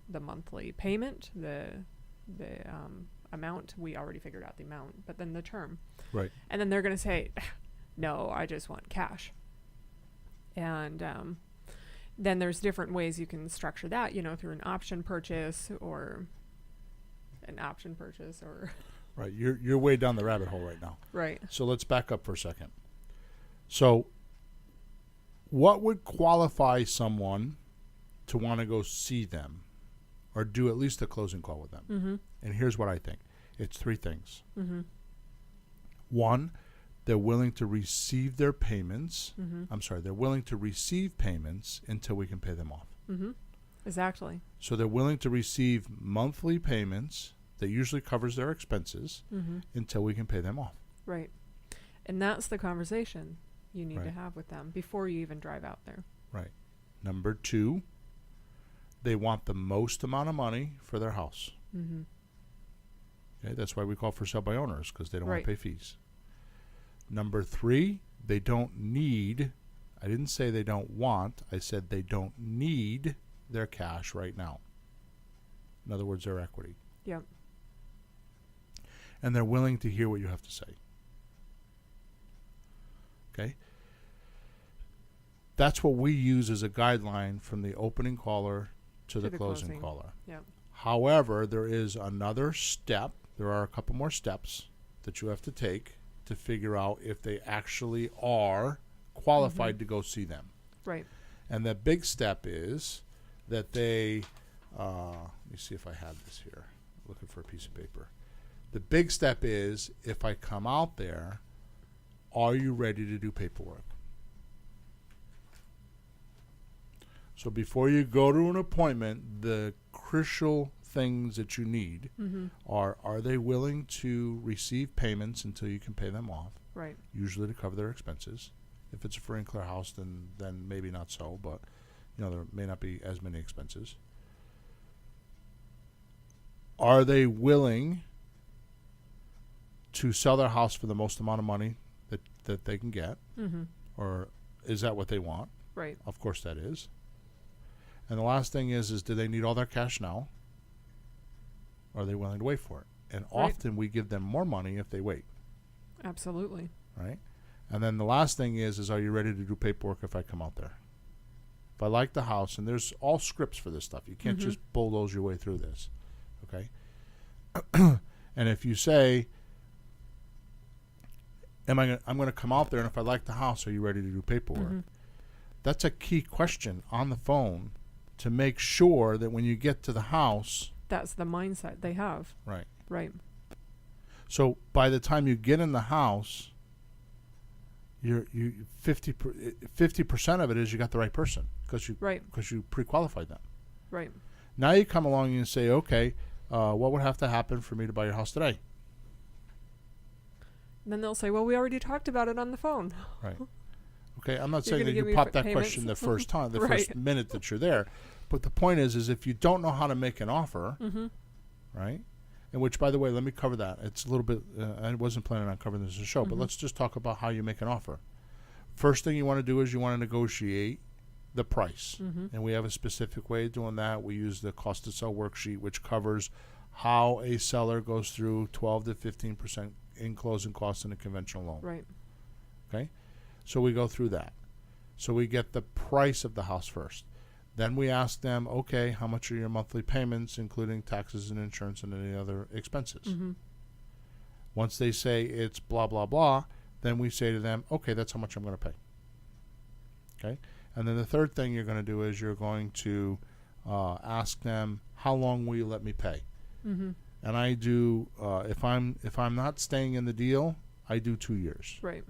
[SPEAKER 3] the monthly payment, the amount. We already figured out the amount, but then the term.
[SPEAKER 2] Right.
[SPEAKER 3] And then they're going to say, no, I just want cash. And then there's different ways you can structure that, through an option purchase or
[SPEAKER 2] Right. You're way down the rabbit hole right now.
[SPEAKER 3] right.
[SPEAKER 2] So let's back up for a second. So what would qualify someone to want to go see them or do at least a closing call with them?
[SPEAKER 3] Mm-hmm.
[SPEAKER 2] And here's what I think. It's three things.
[SPEAKER 3] Mm-hmm.
[SPEAKER 2] One, they're willing to receive their payments.
[SPEAKER 3] Mm-hmm.
[SPEAKER 2] They're willing to receive payments until we can pay them off.
[SPEAKER 3] Mm-hmm. Exactly.
[SPEAKER 2] So they're willing to receive monthly payments that usually covers their expenses
[SPEAKER 3] Mm-hmm.
[SPEAKER 2] until we can pay them off.
[SPEAKER 3] Right. And that's the conversation you need to
[SPEAKER 2] Right.
[SPEAKER 3] have with them before you even drive out there.
[SPEAKER 2] Right. Number two, they want the most amount of money for their house.
[SPEAKER 3] Mm-hmm.
[SPEAKER 2] Okay, that's why we call for sale by owners, because they don't want
[SPEAKER 3] Right.
[SPEAKER 2] to pay fees. Number three, they don't need, I didn't say they don't want, I said they don't need their cash right now. In other words, their equity.
[SPEAKER 3] Yep.
[SPEAKER 2] And they're willing to hear what you have to say. Okay? That's what we use as a guideline from the opening caller to the closing caller.
[SPEAKER 3] Yep.
[SPEAKER 2] However, there is another step. There are a couple more steps that you have to take to figure out if they actually are qualified to go see them.
[SPEAKER 3] Right.
[SPEAKER 2] And the big step is that they, let me see if I have this here. Looking for a piece of paper. The big step is, if I come out there, are you ready to do paperwork? So before you go to an appointment, the crucial things that you need
[SPEAKER 3] Mm-hmm.
[SPEAKER 2] are they willing to receive payments until you can pay them off,
[SPEAKER 3] Right.
[SPEAKER 2] usually to cover their expenses. If it's a free and clear house, then maybe not so, but there may not be as many expenses. Are they willing to sell their house for the most amount of money that they can get?
[SPEAKER 3] Mm-hmm.
[SPEAKER 2] Or is that what they want?
[SPEAKER 3] Right.
[SPEAKER 2] Of course that is. And the last thing is do they need all their cash now? Or are they willing to wait for it? And
[SPEAKER 3] Right.
[SPEAKER 2] often we give them more money if they wait,
[SPEAKER 3] Absolutely.
[SPEAKER 2] right? And then the last thing is are you ready to do paperwork if I come out there? If I like the house, and there's all scripts for this stuff. You can't
[SPEAKER 3] Mhm.
[SPEAKER 2] just bulldoze your way through this, okay? And if you say, I'm going to come out there, and if I like the house, are you ready to do paperwork?
[SPEAKER 3] Mhm.
[SPEAKER 2] That's a key question on the phone to make sure that when you get to the house,
[SPEAKER 3] That's the mindset they have.
[SPEAKER 2] right.
[SPEAKER 3] Right.
[SPEAKER 2] So by the time you get in the house, you 50% of it is you got the right person because
[SPEAKER 3] Right.
[SPEAKER 2] you pre-qualified them.
[SPEAKER 3] Right.
[SPEAKER 2] Now you come along and you say, okay, what would have to happen for me to buy your house today?
[SPEAKER 3] And then they'll say, well, we already talked about it on the phone.
[SPEAKER 2] Right. Okay, I'm not
[SPEAKER 3] You're
[SPEAKER 2] saying
[SPEAKER 3] gonna
[SPEAKER 2] that
[SPEAKER 3] give
[SPEAKER 2] you
[SPEAKER 3] me
[SPEAKER 2] pop
[SPEAKER 3] f-
[SPEAKER 2] that
[SPEAKER 3] payments?
[SPEAKER 2] question the first time, the
[SPEAKER 3] Right.
[SPEAKER 2] first minute that you're there. But the point is if you don't know how to make an offer,
[SPEAKER 3] Mm-hmm.
[SPEAKER 2] right? And which, by the way, let me cover that. It's a little bit, I wasn't planning on covering this as a show, but
[SPEAKER 3] Mhm.
[SPEAKER 2] let's just talk about how you make an offer. First thing you want to do is you want to negotiate the price.
[SPEAKER 3] Mm-hmm.
[SPEAKER 2] And we have a specific way of doing that. We use the cost to sell worksheet, which covers how a seller goes through 12 to 15% in closing costs in a conventional loan.
[SPEAKER 3] Right.
[SPEAKER 2] Okay? So we go through that. So we get the price of the house first. Then we ask them, okay, how much are your monthly payments, including taxes and insurance and any other expenses?
[SPEAKER 3] Mm-hmm.
[SPEAKER 2] Once they say it's blah, blah, blah, then we say to them, okay, that's how much I'm going to pay. Okay? And then the third thing you're going to do is you're going to ask them, how long will you let me pay?
[SPEAKER 3] Mm-hmm.
[SPEAKER 2] And I do, if I'm not staying in the deal, I do 2 years.
[SPEAKER 3] Right.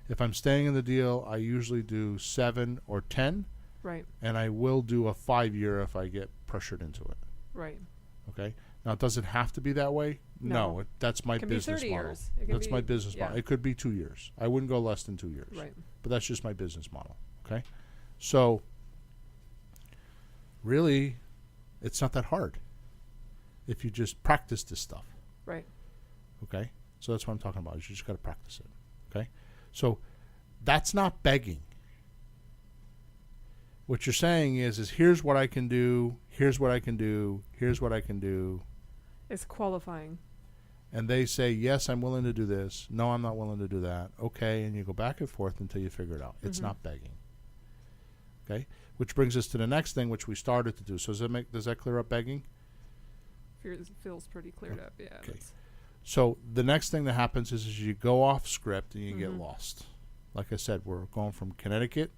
[SPEAKER 2] If I'm staying in the deal, I usually do 7 or 10,
[SPEAKER 3] Right.
[SPEAKER 2] and I will do a 5-year if I get pressured into it.
[SPEAKER 3] Right.
[SPEAKER 2] Okay. Now, does it have to be that way?
[SPEAKER 3] No.
[SPEAKER 2] That's my
[SPEAKER 3] It can be
[SPEAKER 2] business
[SPEAKER 3] 30
[SPEAKER 2] model.
[SPEAKER 3] years. It can
[SPEAKER 2] That's
[SPEAKER 3] be-
[SPEAKER 2] my business
[SPEAKER 3] yeah.
[SPEAKER 2] model. It could be 2 years. I wouldn't go less than 2 years.
[SPEAKER 3] Right.
[SPEAKER 2] But that's just my business model. Okay. So, really, it's not that hard if you just practice this stuff.
[SPEAKER 3] Right.
[SPEAKER 2] Okay. So that's what I'm talking about. Is you just got to practice it. Okay. So that's not begging. What you're saying is here's what I can do, here's what I can do, here's what I can do.
[SPEAKER 3] It's qualifying.
[SPEAKER 2] And they say, yes, I'm willing to do this. No, I'm not willing to do that. Okay. And you go back and forth until you figure it out. It's not begging. Okay. Which brings us to the next thing, which we started to do. So does that clear up begging?
[SPEAKER 3] Feels pretty cleared up. Yeah.
[SPEAKER 2] Okay. So the next thing that happens is you go off script and you get lost. Like I said, we're going from Connecticut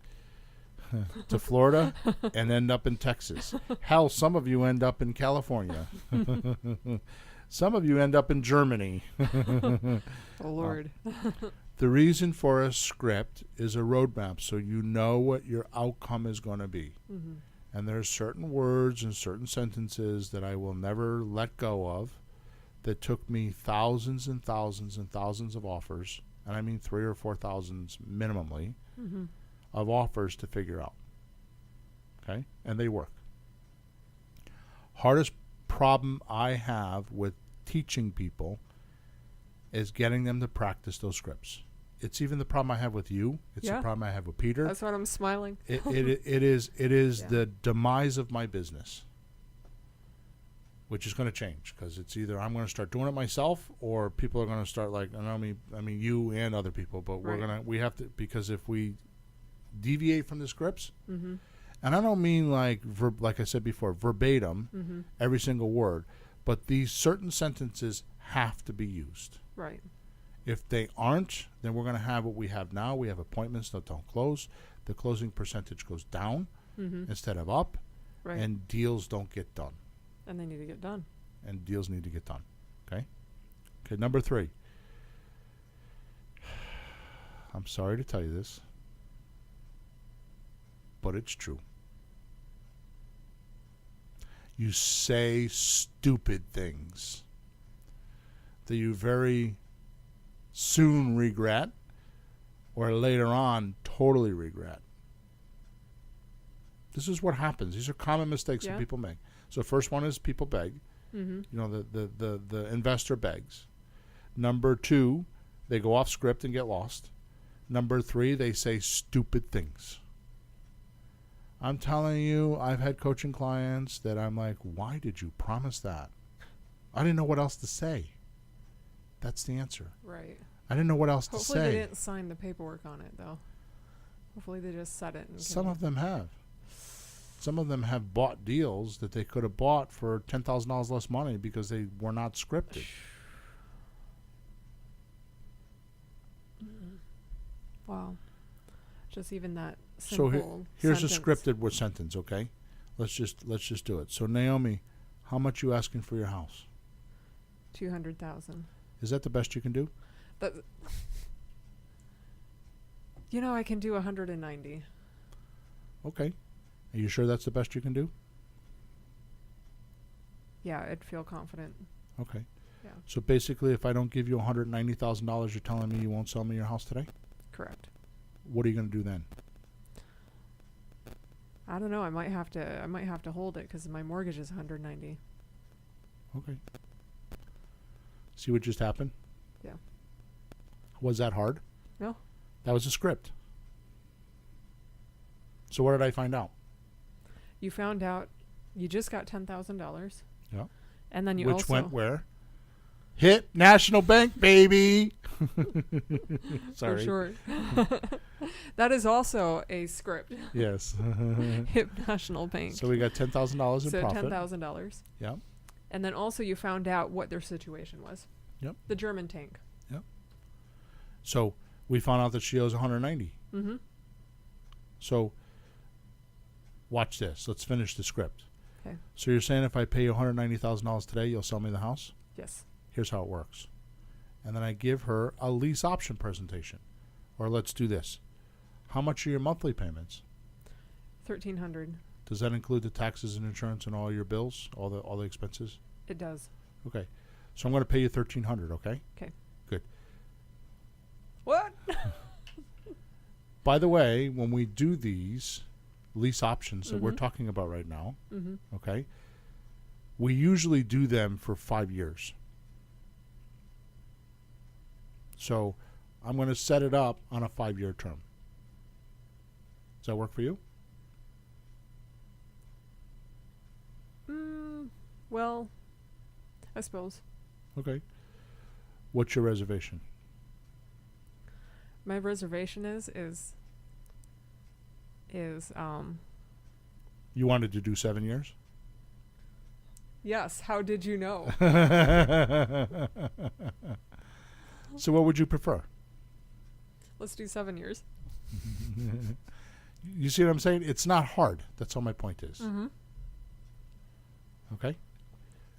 [SPEAKER 2] to Florida and end up in Texas. Hell, some of you end up in California. Some of you end up in Germany.
[SPEAKER 3] Oh, Lord.
[SPEAKER 2] The reason for a script is a roadmap, so you know what your outcome is going to be.
[SPEAKER 3] Mm-hmm.
[SPEAKER 2] And there's certain words and certain sentences that I will never let go of that took me thousands and thousands and thousands of offers, and I mean 3,000 or 4,000 minimally, of offers to figure out. Okay? And they work. Hardest problem I have with teaching people is getting them to practice those scripts. It's even the problem I have with you. It's the problem I have with Peter.
[SPEAKER 3] That's why I'm smiling.
[SPEAKER 2] It is the demise of my business, which is going to change because it's either I'm going to start doing it myself or people are going to start like, I mean you and other people, but we have to, because if we deviate from the scripts, and I don't mean like I said before, verbatim, every single word, but these certain sentences have to be used.
[SPEAKER 3] Right.
[SPEAKER 2] If they aren't, then we're going to have what we have now. We have appointments that don't close. The closing percentage goes down instead of up, and deals don't get done.
[SPEAKER 3] And they need to get done.
[SPEAKER 2] And deals need to get done. Okay? Okay, number 3. I'm sorry to tell you this, but it's true. You say stupid things that you very soon regret or later on totally regret. This is what happens. These are common mistakes that people make. So first one is people beg. You know, the investor begs. Number 2, they go off script and get lost. Number 3, they say stupid things. I'm telling you, I've had coaching clients that I'm like, why did you promise that? I didn't know what else to say. That's the answer.
[SPEAKER 3] Right.
[SPEAKER 2] I didn't know what else to say.
[SPEAKER 3] Hopefully they didn't sign the paperwork on it, though. Hopefully they just said it. And
[SPEAKER 2] Some of them have. Some of them have bought deals that they could have bought for $10,000 less money because they were not scripted.
[SPEAKER 3] Wow. Just even that
[SPEAKER 2] So
[SPEAKER 3] simple
[SPEAKER 2] here's
[SPEAKER 3] sentence.
[SPEAKER 2] a scripted sentence, okay? Let's just do it. So Naomi, how much you asking for your house?
[SPEAKER 3] 200,000.
[SPEAKER 2] Is that the best you can do?
[SPEAKER 3] But you know, I can do 190.
[SPEAKER 2] Okay. Are you sure that's the best you can do?
[SPEAKER 3] Yeah, I'd feel confident.
[SPEAKER 2] Okay.
[SPEAKER 3] Yeah.
[SPEAKER 2] So basically, if I don't give you $190,000, you're telling me you won't sell me your house today?
[SPEAKER 3] Correct.
[SPEAKER 2] What are you going to do then?
[SPEAKER 3] I don't know. I might have to hold it because my mortgage is 190.
[SPEAKER 2] Okay. See what just happened?
[SPEAKER 3] Yeah.
[SPEAKER 2] Was that hard?
[SPEAKER 3] No.
[SPEAKER 2] That was a script. So what did I find out?
[SPEAKER 3] You found out you just got $10,000.
[SPEAKER 2] Yeah.
[SPEAKER 3] And then you
[SPEAKER 2] Which
[SPEAKER 3] also
[SPEAKER 2] went where? Hit National Bank, baby. Sorry.
[SPEAKER 3] For sure. That is also a script.
[SPEAKER 2] Yes.
[SPEAKER 3] Hip National Bank.
[SPEAKER 2] So we got $10,000 in
[SPEAKER 3] so
[SPEAKER 2] profit.
[SPEAKER 3] $10,000.
[SPEAKER 2] Yeah.
[SPEAKER 3] And then also you found out what their situation was.
[SPEAKER 2] Yep.
[SPEAKER 3] The German tank.
[SPEAKER 2] Yep. So we found out that she owes 190.
[SPEAKER 3] Mm-hmm.
[SPEAKER 2] So watch this. Let's finish the script.
[SPEAKER 3] Okay.
[SPEAKER 2] So you're saying if I pay you $190,000 today, you'll sell me the house?
[SPEAKER 3] Yes.
[SPEAKER 2] Here's how it works. And then I give her a lease option presentation. Or let's do this. How much are your monthly payments?
[SPEAKER 3] $1,300.
[SPEAKER 2] Does that include the taxes and insurance and all your bills, all the expenses?
[SPEAKER 3] It does.
[SPEAKER 2] Okay. So I'm going to pay you $1,300, okay?
[SPEAKER 3] Okay.
[SPEAKER 2] Good.
[SPEAKER 3] What?
[SPEAKER 2] By the way, when we do these lease options that we're
[SPEAKER 3] Mhm.
[SPEAKER 2] talking about right now,
[SPEAKER 3] Mm-hmm.
[SPEAKER 2] okay, we usually do them for 5 years. So I'm going to set it up on a 5-year term. Does that work for you?
[SPEAKER 3] Well, I suppose.
[SPEAKER 2] Okay. What's your reservation?
[SPEAKER 3] My reservation is
[SPEAKER 2] You wanted to do 7 years?
[SPEAKER 3] yes, how did you know?
[SPEAKER 2] So what would you prefer?
[SPEAKER 3] Let's do 7 years.
[SPEAKER 2] You see what I'm saying? It's not hard. That's all my point is.
[SPEAKER 3] Mm-hmm.
[SPEAKER 2] Okay?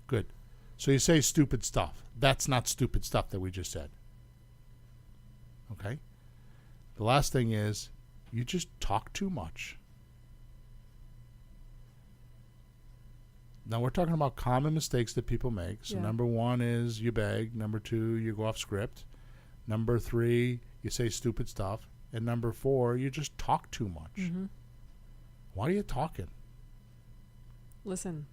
[SPEAKER 2] Good. So you say stupid stuff. That's not stupid stuff that we just said. Okay? The last thing is you just talk too much. Now we're talking about common mistakes that people make. So
[SPEAKER 3] Yeah.
[SPEAKER 2] number 1 is you beg. Number 2, you go off script. Number 3, you say stupid stuff. And number 4, you just talk too much.
[SPEAKER 3] Mm-hmm.
[SPEAKER 2] Why are you talking?
[SPEAKER 3] Listen.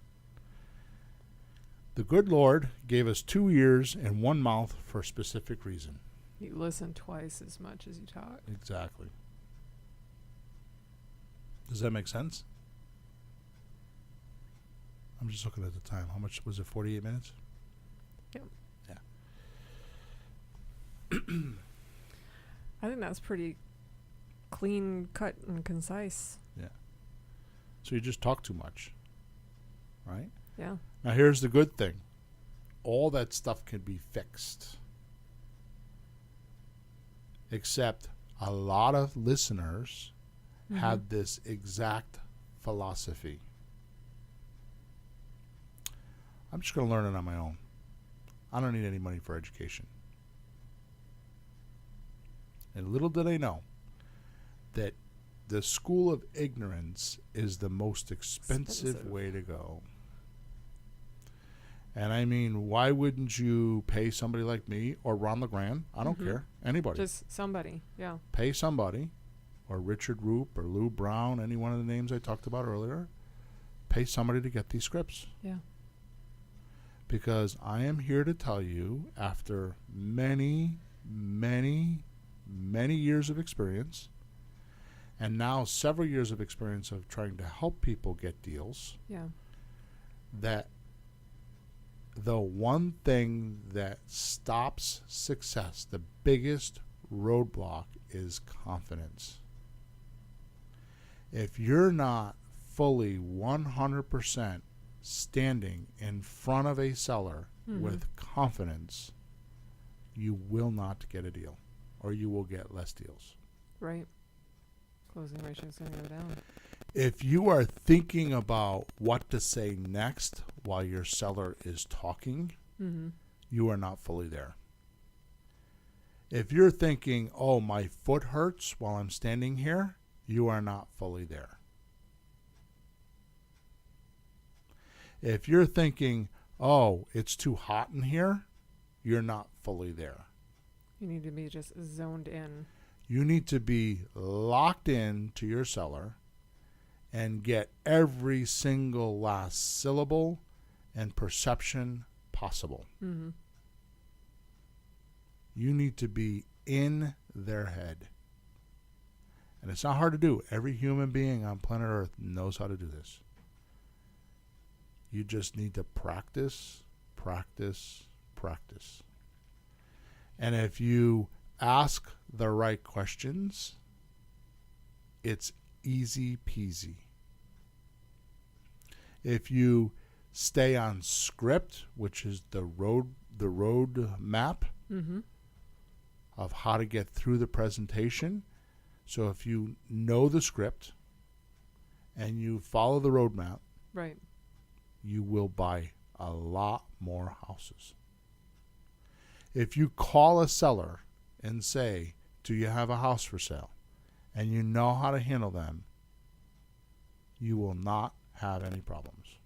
[SPEAKER 2] The good Lord gave us 2 ears and 1 mouth for a specific reason.
[SPEAKER 3] You listen twice as much as you talk.
[SPEAKER 2] Exactly. Does that make sense? I'm just looking at the time. How much was it? 48 minutes?
[SPEAKER 3] Yep.
[SPEAKER 2] Yeah.
[SPEAKER 3] I think that's pretty clean, cut, and concise.
[SPEAKER 2] Yeah. So you just talk too much. Right?
[SPEAKER 3] Yeah.
[SPEAKER 2] Now here's the good thing. All that stuff can be fixed. Except a lot of listeners
[SPEAKER 3] Mm-hmm.
[SPEAKER 2] had this exact philosophy. I'm just going to learn it on my own. I don't need any money for education. And little did I know that the school of ignorance is the most expensive way to go. And I mean, why wouldn't you pay somebody like me or Ron LeGrand? I don't
[SPEAKER 3] Mhm.
[SPEAKER 2] care. Anybody.
[SPEAKER 3] Just somebody. Yeah.
[SPEAKER 2] Pay somebody, or Richard Roop or Lou Brown, any one of the names I talked about earlier. Pay somebody to get these scripts.
[SPEAKER 3] Yeah.
[SPEAKER 2] Because I am here to tell you, after many, many, many years of experience, and now several years of experience of trying to help people get deals,
[SPEAKER 3] Yeah.
[SPEAKER 2] that the one thing that stops success, the biggest roadblock, is confidence. If you're not fully 100% standing in front of a seller
[SPEAKER 3] Mhm.
[SPEAKER 2] with confidence, you will not get a deal, or you will get less deals.
[SPEAKER 3] Right. Closing ratio is going to go down.
[SPEAKER 2] If you are thinking about what to say next while your seller is talking,
[SPEAKER 3] Mm-hmm.
[SPEAKER 2] you are not fully there. If you're thinking, oh, my foot hurts while I'm standing here, you are not fully there. If you're thinking, oh, it's too hot in here, you're not fully there.
[SPEAKER 3] You need to be just zoned in.
[SPEAKER 2] You need to be locked in to your seller and get every single last syllable and perception possible.
[SPEAKER 3] Mm-hmm.
[SPEAKER 2] You need to be in their head. And it's not hard to do. Every human being on planet Earth knows how to do this. You just need to practice, practice, practice. And if you ask the right questions, it's easy peasy. If you stay on script, which is the road map
[SPEAKER 3] Mm-hmm.
[SPEAKER 2] of how to get through the presentation. So if you know the script and you follow the roadmap,
[SPEAKER 3] Right.
[SPEAKER 2] you will buy a lot more houses. If you call a seller and say, do you have a house for sale? And you know how to handle them, you will not have any problems.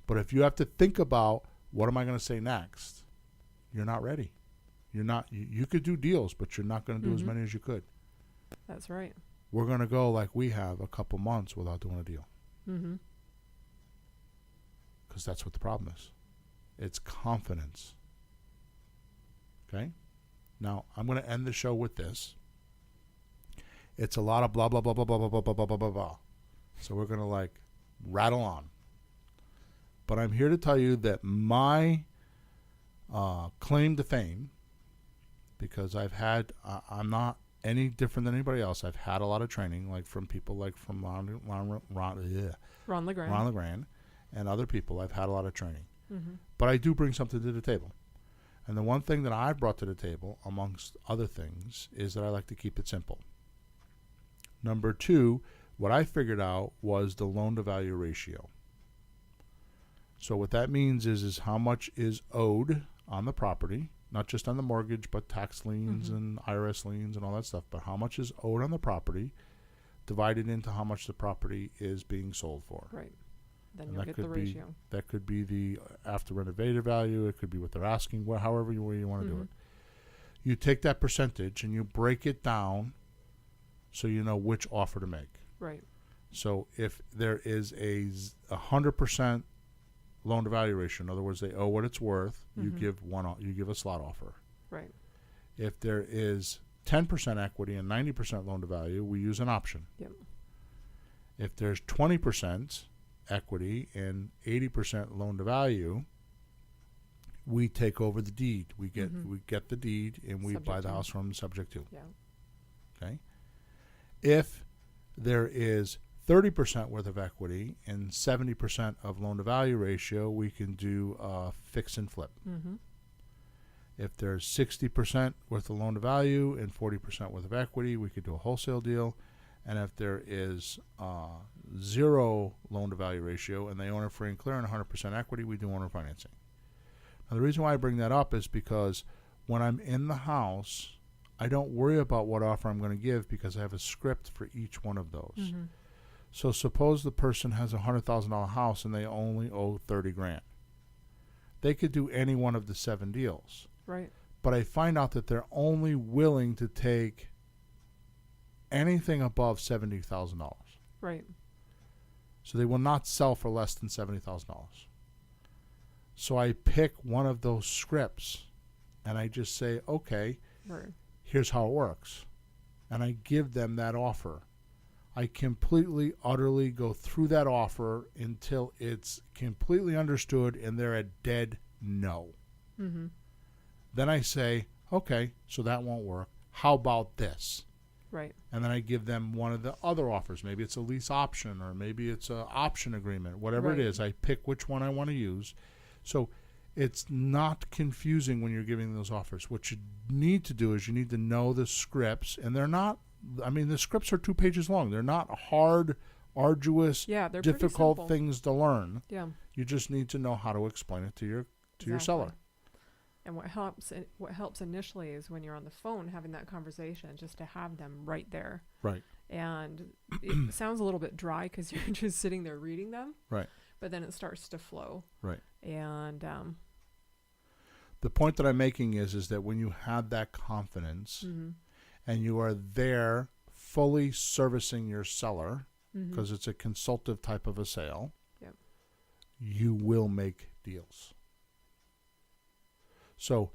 [SPEAKER 2] But if you have to think about, what am I going to say next? You're not ready. You're not. You could do deals, but you're not going to do as many as you could.
[SPEAKER 3] That's right.
[SPEAKER 2] We're going to go like we have a couple months without doing a deal.
[SPEAKER 3] Mm-hmm.
[SPEAKER 2] Because that's what the problem is. It's confidence. Okay? Now, I'm going to end the show with this. It's a lot of blah, blah, blah, blah, blah, blah, blah, blah, blah, blah, blah. So we're going to like rattle on. But I'm here to tell you that my claim to fame, because I'm not any different than anybody else. I've had a lot of training, like from people like from Ron LeGrand and other people. I've had a lot of training.
[SPEAKER 3] Mm-hmm.
[SPEAKER 2] But I do bring something to the table. And the one thing that I've brought to the table, amongst other things, is that I like to keep it simple. Number 2, what I figured out was the loan-to-value ratio. So what that means is how much is owed on the property, not just on the mortgage, but tax liens and IRS liens and all that stuff, but how much is owed on the property divided into how much the property is being sold for.
[SPEAKER 3] Right. Then
[SPEAKER 2] And
[SPEAKER 3] you'll get the ratio.
[SPEAKER 2] That could be the after renovated value. It could be what they're asking, however you want to do it. You take that percentage and you break it down so you know which offer to make.
[SPEAKER 3] Right.
[SPEAKER 2] So if there is a 100% loan to value ratio, in other words, they owe what it's worth, you give a slot offer.
[SPEAKER 3] Right.
[SPEAKER 2] If there is 10% equity and 90% loan to value, we use an option.
[SPEAKER 3] Yep.
[SPEAKER 2] If there's 20% equity and 80% loan to value, we take over the deed. We get the deed and we buy the house from them subject to.
[SPEAKER 3] Yeah.
[SPEAKER 2] Okay. If there is 30% worth of equity and 70% of loan to value ratio, we can do fix and flip.
[SPEAKER 3] Mm-hmm.
[SPEAKER 2] If there's 60% worth of loan to value and 40% worth of equity, we could do a wholesale deal. And if there is 0 loan to value ratio and they own it free and clear and 100% equity, we do owner financing. Now, the reason why I bring that up is because when I'm in the house, I don't worry about what offer I'm going to give because I have a script for each one of those.
[SPEAKER 3] Mm-hmm.
[SPEAKER 2] So suppose the person has a $100,000 house and they only owe $30,000. They could do any one of the 7 deals.
[SPEAKER 3] Right.
[SPEAKER 2] But I find out that they're only willing to take anything above $70,000.
[SPEAKER 3] Right.
[SPEAKER 2] So they will not sell for less than $70,000. So I pick one of those scripts and I just say, okay,
[SPEAKER 3] Right.
[SPEAKER 2] here's how it works. And I give them that offer. I completely, utterly go through that offer until it's completely understood and they're a dead no.
[SPEAKER 3] Mm-hmm.
[SPEAKER 2] Then I say, okay, so that won't work. How about this?
[SPEAKER 3] Right.
[SPEAKER 2] And then I give them one of the other offers. Maybe it's a lease option or maybe it's an option agreement. Whatever
[SPEAKER 3] Right.
[SPEAKER 2] it is, I pick which one I want to use. So it's not confusing when you're giving those offers. What you need to do is you need to know the scripts. And they're not, I mean, the scripts are 2 pages long. They're not hard, arduous,
[SPEAKER 3] Yeah, they're pretty
[SPEAKER 2] difficult
[SPEAKER 3] simple.
[SPEAKER 2] things to learn.
[SPEAKER 3] Yeah.
[SPEAKER 2] You just need to know how to explain it to your
[SPEAKER 3] Exactly.
[SPEAKER 2] seller.
[SPEAKER 3] And what helps initially is when you're on the phone having that conversation, just to have them right there.
[SPEAKER 2] Right.
[SPEAKER 3] And it sounds a little bit dry because you're just sitting there reading them.
[SPEAKER 2] Right.
[SPEAKER 3] But then it starts to flow.
[SPEAKER 2] Right.
[SPEAKER 3] And
[SPEAKER 2] The point that I'm making is that when you have that confidence and you are there fully servicing your seller, because it's a consultative type of a sale,
[SPEAKER 3] Yep.
[SPEAKER 2] you will make deals. So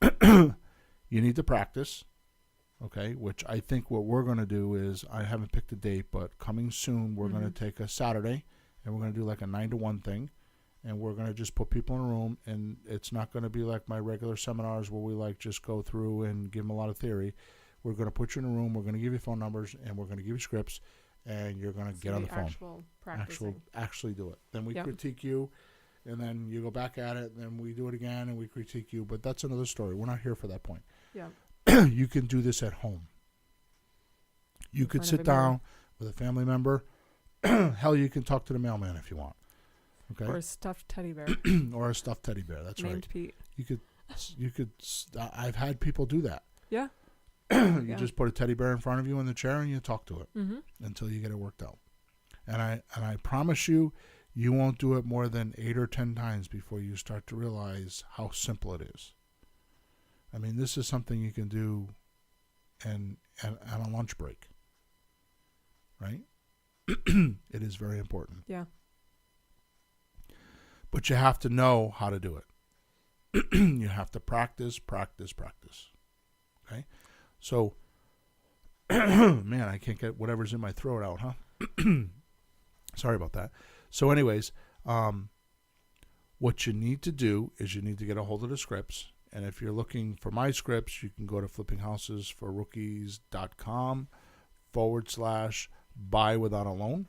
[SPEAKER 2] you need to practice, okay, which I think what we're going to do is, I haven't picked a date, but coming soon, we're going to take a Saturday and we're going to do like a 9 to 1 thing. And we're going to just put people in a room, and it's not going to be like my regular seminars where we like just go through and give them a lot of theory. We're going to put you in a room, we're going to give you phone numbers, and we're going to give you scripts, and you're going to get on the phone.
[SPEAKER 3] Actual practicing.
[SPEAKER 2] Actually do it. Then we
[SPEAKER 3] Yep.
[SPEAKER 2] critique you, and then you go back at it, and then we do it again, and we critique you. But that's another story. We're not here for that point.
[SPEAKER 3] Yeah.
[SPEAKER 2] You can do this at home. You
[SPEAKER 3] In
[SPEAKER 2] could
[SPEAKER 3] front
[SPEAKER 2] sit
[SPEAKER 3] of a mirror.
[SPEAKER 2] down with a family member. Hell, you can talk to the mailman if you want. Okay.
[SPEAKER 3] Or a stuffed teddy bear.
[SPEAKER 2] Or a stuffed teddy bear. That's
[SPEAKER 3] named
[SPEAKER 2] right.
[SPEAKER 3] Pete.
[SPEAKER 2] You could. I've had people do that.
[SPEAKER 3] Yeah.
[SPEAKER 2] You just put a teddy bear in front of you in the chair and you talk to it until you get it worked out. And I promise you, you won't do it more than 8 or 10 times before you start to realize how simple it is. I mean, this is something you can do and on a lunch break, right? It is very important.
[SPEAKER 3] Yeah.
[SPEAKER 2] But you have to know how to do it. You have to practice. Okay? So, man, I can't get whatever's in my throat out, huh? Sorry about that. So anyways, what you need to do is you need to get a hold of the scripts. And if you're looking for my scripts, you can go to flippinghousesforrookies.com/buy without a loan.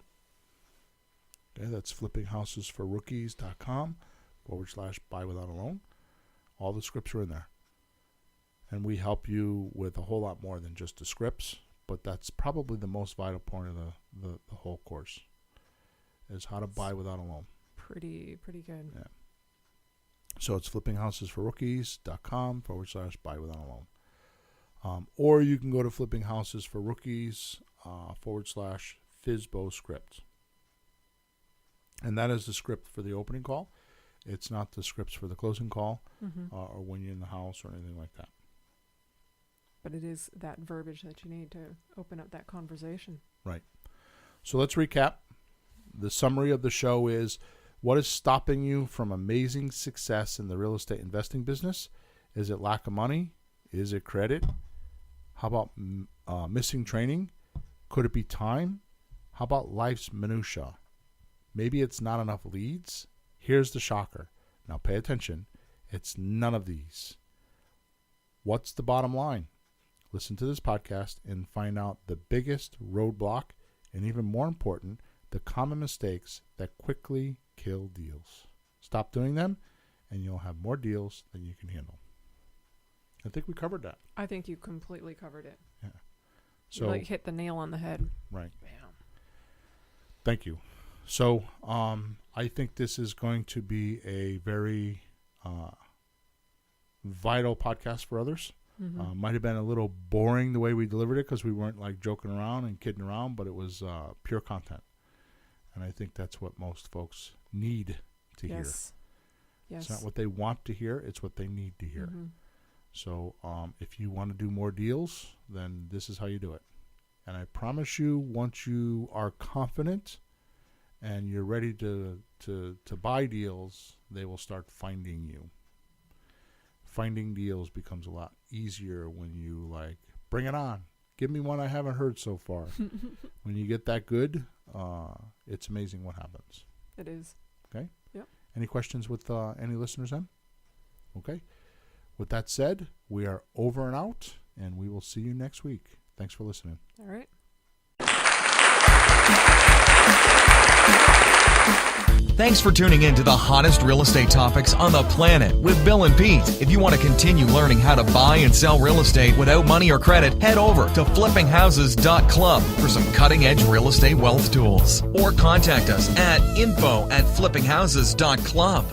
[SPEAKER 2] Okay, that's flippinghousesforrookies.com/buy without a loan. All the scripts are in there. And we help you with a whole lot more than just the scripts, but that's probably the most vital point of the whole course, is how to buy without a loan.
[SPEAKER 3] Pretty good.
[SPEAKER 2] Yeah. So it's flippinghousesforrookies.com/buy without a loan. Or you can go to flippinghousesforrookies /FISBO script. And that is the script for the opening call. It's not the scripts for the closing call or when you're in the house or anything like that.
[SPEAKER 3] But it is that verbiage that you need to open up that conversation.
[SPEAKER 2] Right. So let's recap. The summary of the show is, what is stopping you from amazing success in the real estate investing business? Is it lack of money? Is it credit? How about missing training? Could it be time? How about life's minutia? Maybe it's not enough leads. Here's the shocker. Now pay attention. It's none of these. What's the bottom line? Listen to this podcast and find out the biggest roadblock, and even more important, the common mistakes that quickly kill deals. Stop doing them, and you'll have more deals than you can handle. I think we covered that.
[SPEAKER 3] I think you completely covered it.
[SPEAKER 2] Yeah.
[SPEAKER 3] So you hit the nail on the head.
[SPEAKER 2] Right.
[SPEAKER 3] Bam.
[SPEAKER 2] Thank you. So I think this is going to be a very vital podcast for others. Might have been a little boring the way we delivered it because we weren't like joking around and kidding around, but it was pure content. And I think that's what most folks need to hear.
[SPEAKER 3] Yes.
[SPEAKER 2] It's not what they want to hear, it's what they need to hear. So if you want to do more deals, then this is how you do it. And I promise you, once you are confident and you're ready to buy deals, they will start finding you. Finding deals becomes a lot easier when you bring it on. Give me one I haven't heard so far. When you get that good, it's amazing what happens.
[SPEAKER 3] It is.
[SPEAKER 2] Okay?
[SPEAKER 3] Yep.
[SPEAKER 2] Any questions with any listeners then? Okay. With that said, we are over and out, and we will see you next week. Thanks for listening.
[SPEAKER 3] All right.
[SPEAKER 1] Thanks for tuning in to the hottest real estate topics on the planet with Bill and Pete. If you want to continue learning how to buy and sell real estate without money or credit, head over to flippinghouses.club for some cutting-edge real estate wealth tools. Or contact us at info@flippinghouses.club.